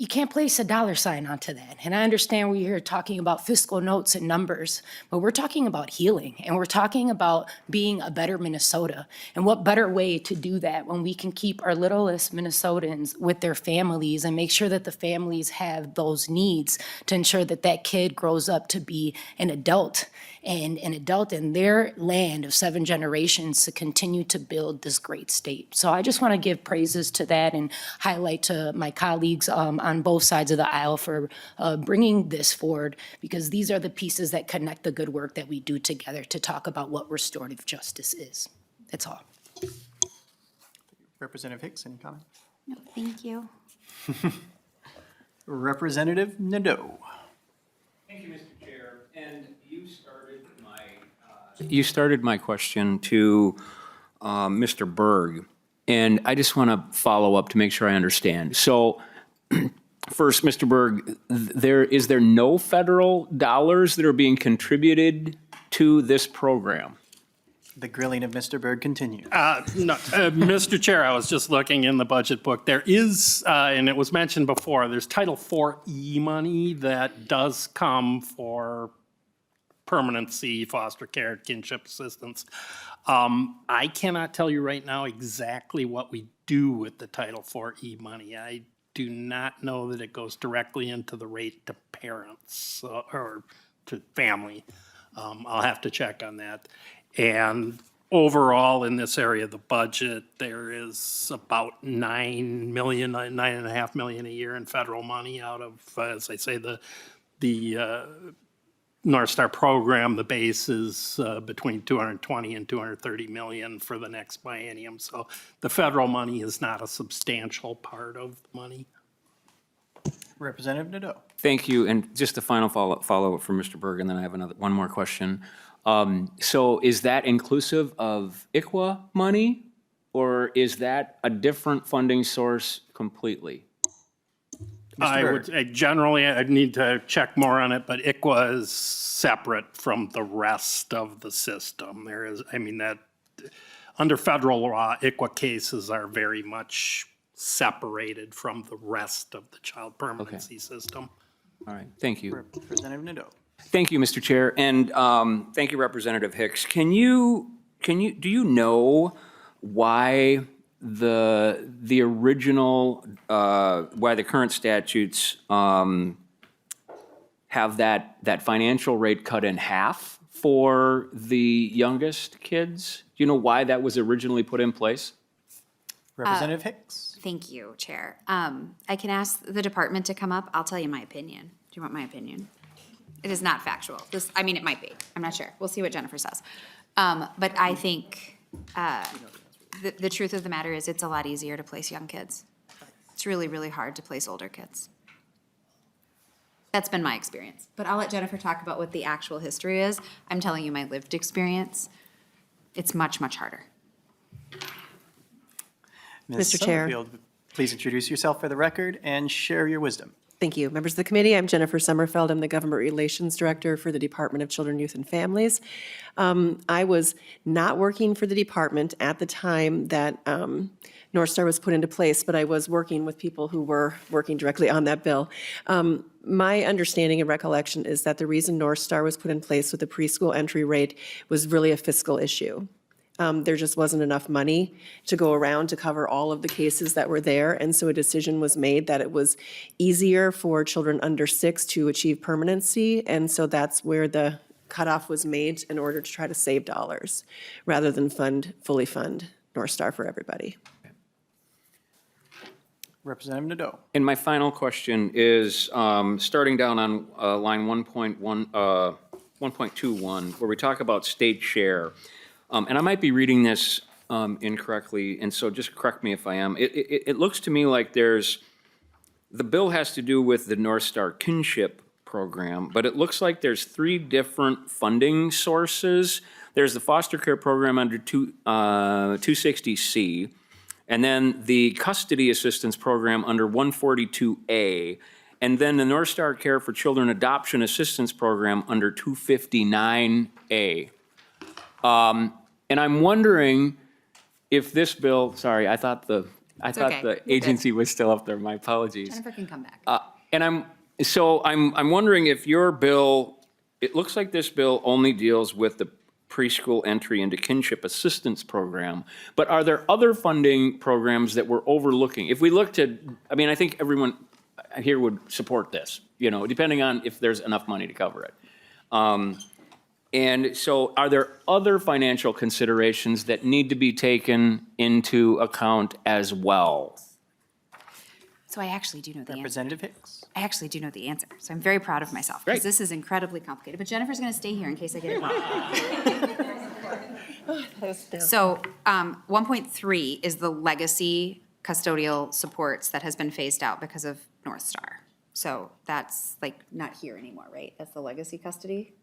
[SPEAKER 19] can't place a dollar sign onto that. And I understand we're here talking about fiscal notes and numbers, but we're talking about healing, and we're talking about being a better Minnesota. And what better way to do that when we can keep our littlest Minnesotans with their families and make sure that the families have those needs to ensure that that kid grows up to be an adult, and an adult in their land of 7 generations to continue to build this great state. So I just want to give praises to that and highlight to my colleagues on on both sides of the aisle for bringing this forward, because these are the pieces that connect the good work that we do together to talk about what restorative justice is. That's all.
[SPEAKER 1] Representative Hicks, any comment?
[SPEAKER 4] No, thank you.
[SPEAKER 1] Representative Nadeau.
[SPEAKER 12] Thank you, Mr. Chair. And you started my question to Mr. Berg, and I just want to follow up to make sure I understand. So first, Mr. Berg, is there no federal dollars that are being contributed to this program?
[SPEAKER 1] The grilling of Mr. Berg continues.
[SPEAKER 18] No, Mr. Chair, I was just looking in the budget book. There is, and it was mentioned before, there's Title IV-E money that does come for permanency, foster care, kinship assistance. I cannot tell you right now exactly what we do with the Title IV-E money. I do not know that it goes directly into the rate to parents or to family. I'll have to check on that. And overall, in this area of the budget, there is about $9 million, $9.5 million a year in federal money out of, as I say, the Northstar program. The base is between 220 and 230 million for the next biennium. So the federal money is not a substantial part of the money.
[SPEAKER 1] Representative Nadeau.
[SPEAKER 12] Thank you. And just a final follow-up from Mr. Berg, and then I have one more question. So is that inclusive of ICWA money, or is that a different funding source completely?
[SPEAKER 18] I would generally, I'd need to check more on it, but ICWA is separate from the rest of the system. There is, I mean, that under federal law, ICWA cases are very much separated from the rest of the child permanency system.
[SPEAKER 12] All right, thank you.
[SPEAKER 1] Representative Nadeau.
[SPEAKER 12] Thank you, Mr. Chair, and thank you, Representative Hicks. Do you know why the original, why the current statutes have that financial rate cut in half for the youngest kids? Do you know why that was originally put in place?
[SPEAKER 1] Representative Hicks.
[SPEAKER 4] Thank you, Chair. I can ask the department to come up. I'll tell you my opinion. Do you want my opinion? It is not factual. I mean, it might be. I'm not sure. We'll see what Jennifer says. But I think the truth of the matter is it's a lot easier to place young kids. It's really, really hard to place older kids. That's been my experience. But I'll let Jennifer talk about what the actual history is. I'm telling you my lived experience. It's much, much harder.
[SPEAKER 1] Ms.
[SPEAKER 20] Mr. Chair.
[SPEAKER 1] Summerfield, please introduce yourself for the record and share your wisdom.
[SPEAKER 20] Thank you. Members of the committee, I'm Jennifer Summerfield. I'm the Government Relations Director for the Department of Children, Youth, and Families. I was not working for the department at the time that Northstar was put into place, but I was working with people who were working directly on that bill. My understanding and recollection is that the reason Northstar was put in place with the preschool entry rate was really a fiscal issue. There just wasn't enough money to go around to cover all of the cases that were there, and so a decision was made that it was easier for children under 6 to achieve permanency, and so that's where the cutoff was made in order to try to save dollars, rather than fully fund Northstar for everybody.
[SPEAKER 1] Representative Nadeau.
[SPEAKER 12] And my final question is, starting down on line 1.21, where we talk about state share. And I might be reading this incorrectly, and so just correct me if I am. It looks to me like the bill has to do with the Northstar Kinship Program, but it looks like there's 3 different funding sources. There's the foster care program under 260C, and then the custody assistance program under 142A, and then the Northstar Care for Children Adoption Assistance Program under 259A. And I'm wondering if this bill, sorry, I thought the agency was still up there, my apologies.
[SPEAKER 4] Jennifer can come back.
[SPEAKER 12] And I'm wondering if your bill, it looks like this bill only deals with the preschool entry into kinship assistance program, but are there other funding programs that we're overlooking? If we looked at, I mean, I think everyone here would support this, depending on if there's enough money to cover it. And so are there other financial considerations that need to be taken into account as well?
[SPEAKER 4] So I actually do know the answer.
[SPEAKER 1] Representative Hicks.
[SPEAKER 4] I actually do know the answer, so I'm very proud of myself, because
[SPEAKER 3] Great.
[SPEAKER 4] this is incredibly complicated. But Jennifer's going to stay here in case I get it wrong. So 1.3 is the legacy custodial supports that has been phased out because of Northstar. So that's like not here anymore, right? That's the legacy custody?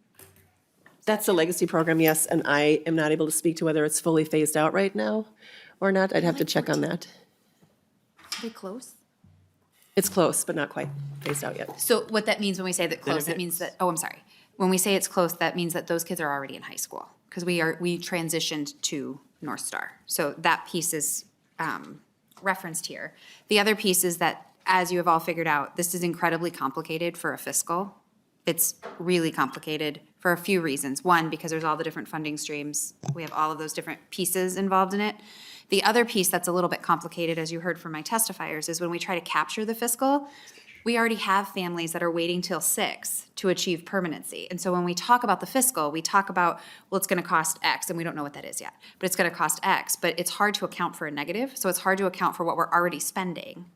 [SPEAKER 20] That's a legacy program, yes, and I am not able to speak to whether it's fully phased out right now or not. I'd have to check on that.
[SPEAKER 4] Are they close?
[SPEAKER 20] It's close, but not quite phased out yet.
[SPEAKER 4] So what that means when we say that close, it means that, oh, I'm sorry. When we say it's close, that means that those kids are already in high school, because we transitioned to Northstar. So that piece is referenced here. The other piece is that, as you have all figured out, this is incredibly complicated for a fiscal. It's really complicated for a few reasons. One, because there's all the different funding streams. We have all of those different pieces involved in it. The other piece that's a little bit complicated, as you heard from my testifiers, is when we try to capture the fiscal, we already have families that are waiting till 6 to achieve permanency. And so when we talk about the fiscal, we talk about, well, it's going to cost X, and we don't know what that is yet, but it's going to cost X. But it's hard to account for a negative, so it's hard to account for what we're already spending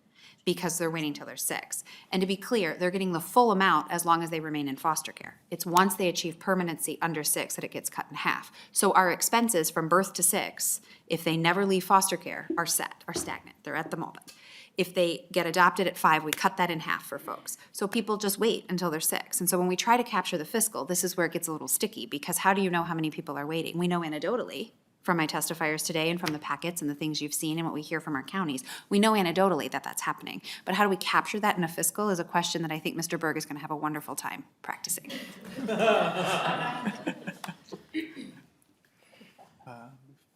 [SPEAKER 4] because they're waiting till they're 6. And to be clear, they're getting the full amount as long as they remain in foster care. It's once they achieve permanency under 6 that it gets cut in half. So our expenses from birth to 6, if they never leave foster care, are stagnant. They're at the moment. If they get adopted at 5, we cut that in half for folks. So people just wait until they're 6. And so when we try to capture the fiscal, this is where it gets a little sticky, because how do you know how many people are waiting? We know anecdotally from my testifiers today and from the packets and the things you've seen and what we hear from our counties. We know anecdotally that that's happening. But how do we capture that in a fiscal is a question that I think Mr. Berg is going to have a wonderful time practicing.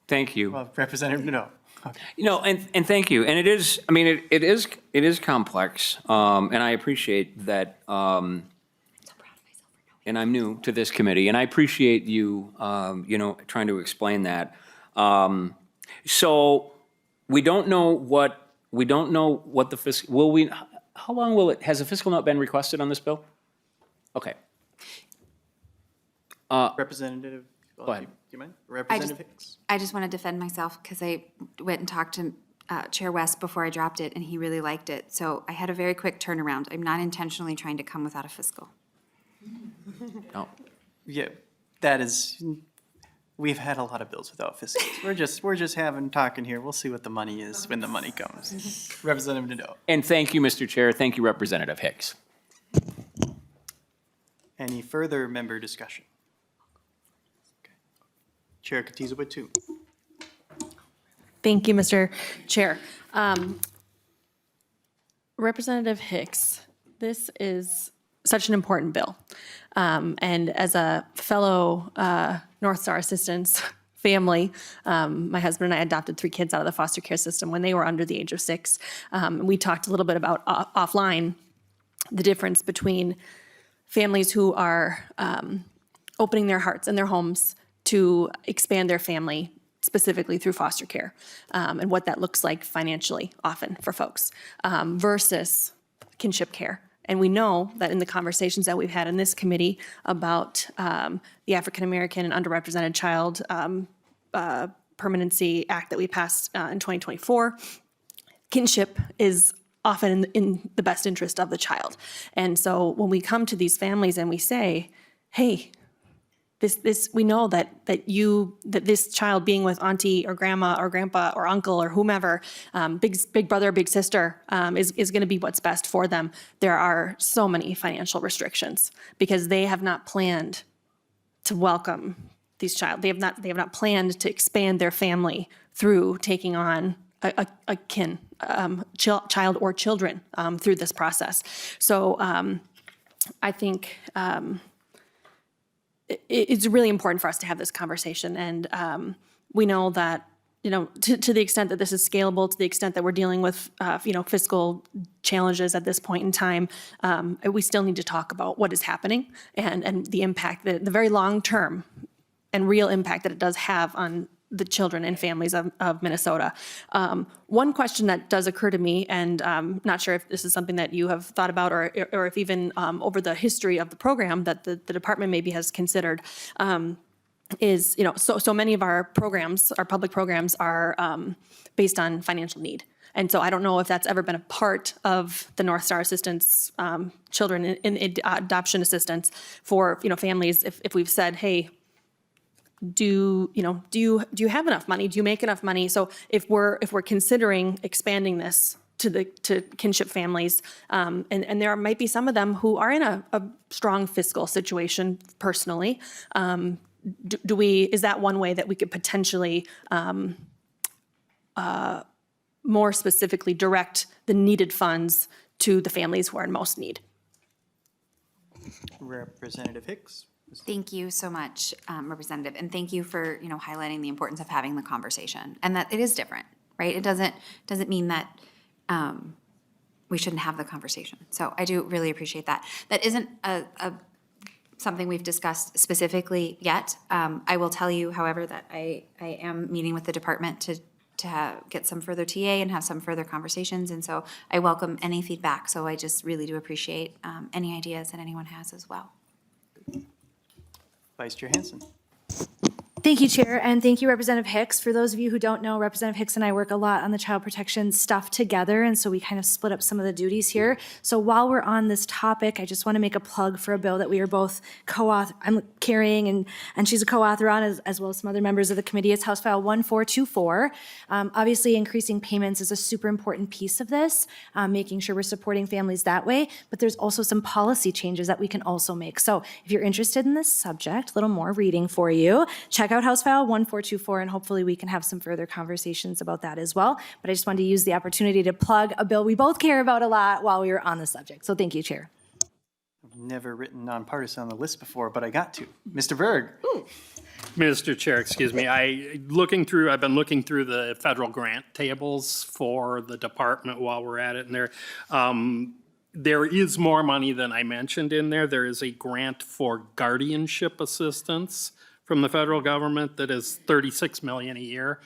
[SPEAKER 12] Thank you.
[SPEAKER 1] Well, Representative Nadeau. Okay.
[SPEAKER 12] You know, and thank you. And it is, I mean, it is complex, and I appreciate that. And I'm new to this committee, and I appreciate you, trying to explain that. So we don't know what the fiscal, how long will it, has a fiscal note been requested on this bill? Okay.
[SPEAKER 1] Representative,
[SPEAKER 12] Go ahead.
[SPEAKER 1] Do you mind? Representative Hicks.
[SPEAKER 4] I just want to defend myself because I went and talked to Chair West before I dropped it, and he really liked it. So I had a very quick turnaround. I'm not intentionally trying to come without a fiscal.
[SPEAKER 12] No.
[SPEAKER 1] Yeah, that is, we've had a lot of bills without fiscals. We're just talking here. We'll see what the money is when the money comes. Representative Nadeau.
[SPEAKER 12] And thank you, Mr. Chair. Thank you, Representative Hicks.
[SPEAKER 1] Any further member discussion? Okay. Chair Katiza-Watu.
[SPEAKER 6] Thank you, Mr. Chair. Representative Hicks, this is such an important bill. And as a fellow Northstar Assistance family, my husband and I adopted 3 kids out of the foster care system when they were under the age of 6. We talked a little bit about offline the difference between families who are opening their hearts and their homes to expand their family specifically through foster care, and what that looks like financially often for folks, versus kinship care. And we know that in the conversations that we've had in this committee about the African American and underrepresented child Permanency Act that we passed in 2024, kinship is often in the best interest of the child. And so when we come to these families and we say, hey, we know that this child being with auntie or grandma or grandpa or uncle or whomever, big brother, big sister, is going to be what's best for them. There are so many financial restrictions because they have not planned to welcome these child. They have not planned to expand their family through taking on a kin, child or children through this process. So I think it's really important for us to have this conversation. And we know that, to the extent that this is scalable, to the extent that we're dealing with, fiscal challenges at this point in time, we still need to talk about what is happening and the impact, the very long-term and real impact that it does have on the children and families of Minnesota. One question that does occur to me, and I'm not sure if this is something that you have thought about or if even over the history of the program that the department maybe has considered, is, so many of our programs, our public programs are based on financial need. And so I don't know if that's ever been a part of the Northstar assistance, children in adoption assistance for, families, if we've said, hey, do you have enough money? Do you make enough money? So if we're considering expanding this to kinship families, and there might be some of them who are in a strong fiscal situation personally, is that one way that we could potentially more specifically direct the needed funds to the families who are in most need?
[SPEAKER 1] Representative Hicks.
[SPEAKER 4] Thank you so much, Representative, and thank you for, highlighting the importance of having the conversation, and that it is different, right? It doesn't mean that we shouldn't have the conversation. So I do really appreciate that. That isn't something we've discussed specifically yet. I will tell you, however, that I am meeting with the department to get some further TA and have some further conversations, and so I welcome any feedback. So I just really do appreciate any ideas that anyone has as well.
[SPEAKER 1] Vice Chair Hansen.
[SPEAKER 11] Thank you, Chair, and thank you, Representative Hicks. For those of you who don't know, Representative Hicks and I work a lot on the child protection stuff together, and so we kind of split up some of the duties here. So while we're on this topic, I just want to make a plug for a bill that we are both I'm carrying, and she's a co-author on, as well as some other members of the committee. It's House File 1424. Obviously, increasing payments is a super important piece of this, making sure we're supporting families that way, but there's also some policy changes that we can also make. So if you're interested in this subject, a little more reading for you, check out House File 1424, and hopefully we can have some further conversations about that as well. But I just wanted to use the opportunity to plug a bill we both care about a lot while we were on the subject. So thank you, Chair.
[SPEAKER 1] I've never written nonpartisan on the list before, but I got to. Mr. Berg.
[SPEAKER 18] Mr. Chair, excuse me, I've been looking through the federal grant tables for the department while we're at it, and there is more money than I mentioned in there. There is a grant for guardianship assistance from the federal government that is $36 million a year.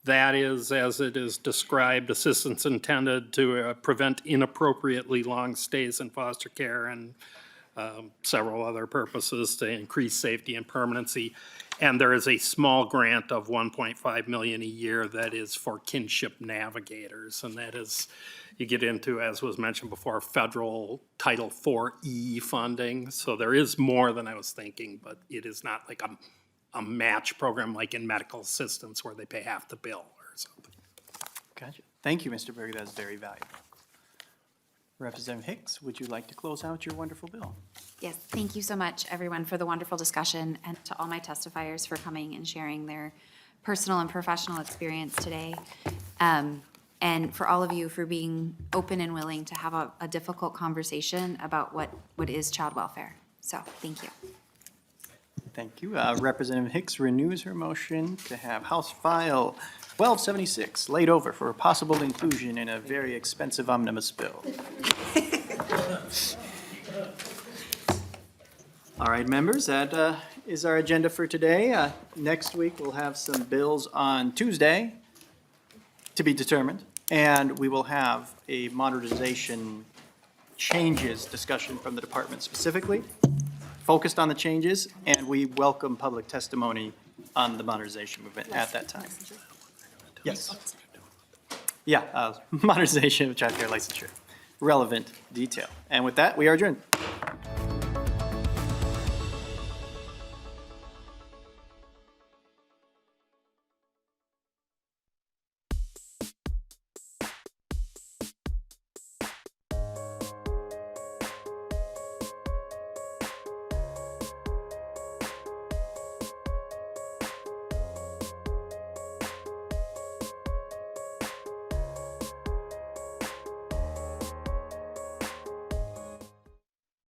[SPEAKER 18] That is, as it is described, assistance intended to prevent inappropriately long stays in foster care and several other purposes to increase safety and permanency. And there is a small grant of $1.5 million a year that is for kinship navigators. And that is, you get into, as was mentioned before, federal Title IV-E funding. So there is more than I was thinking, but it is not like a match program like in medical assistance where they pay half the bill or something.
[SPEAKER 1] Gotcha. Thank you, Mr. Berg. That's very valuable. Representative Hicks, would you like to close out your wonderful bill?
[SPEAKER 4] Yes, thank you so much, everyone, for the wonderful discussion, and to all my testifiers for coming and sharing their personal and professional experience today. And for all of you for being open and willing to have a difficult conversation about what is child welfare. So, thank you.
[SPEAKER 1] Thank you. Representative Hicks renews her motion to have House File 1276 laid over for a possible inclusion in a very expensive omnibus bill. All right, members, that is our agenda for today. Next week, we'll have some bills on Tuesday to be determined, and we will have a modernization changes discussion from the department specifically, focused on the changes, and we welcome public testimony on the modernization movement at that time. Yes. Yeah, modernization of child care licensure, relevant detail. And with that, we are adjourned.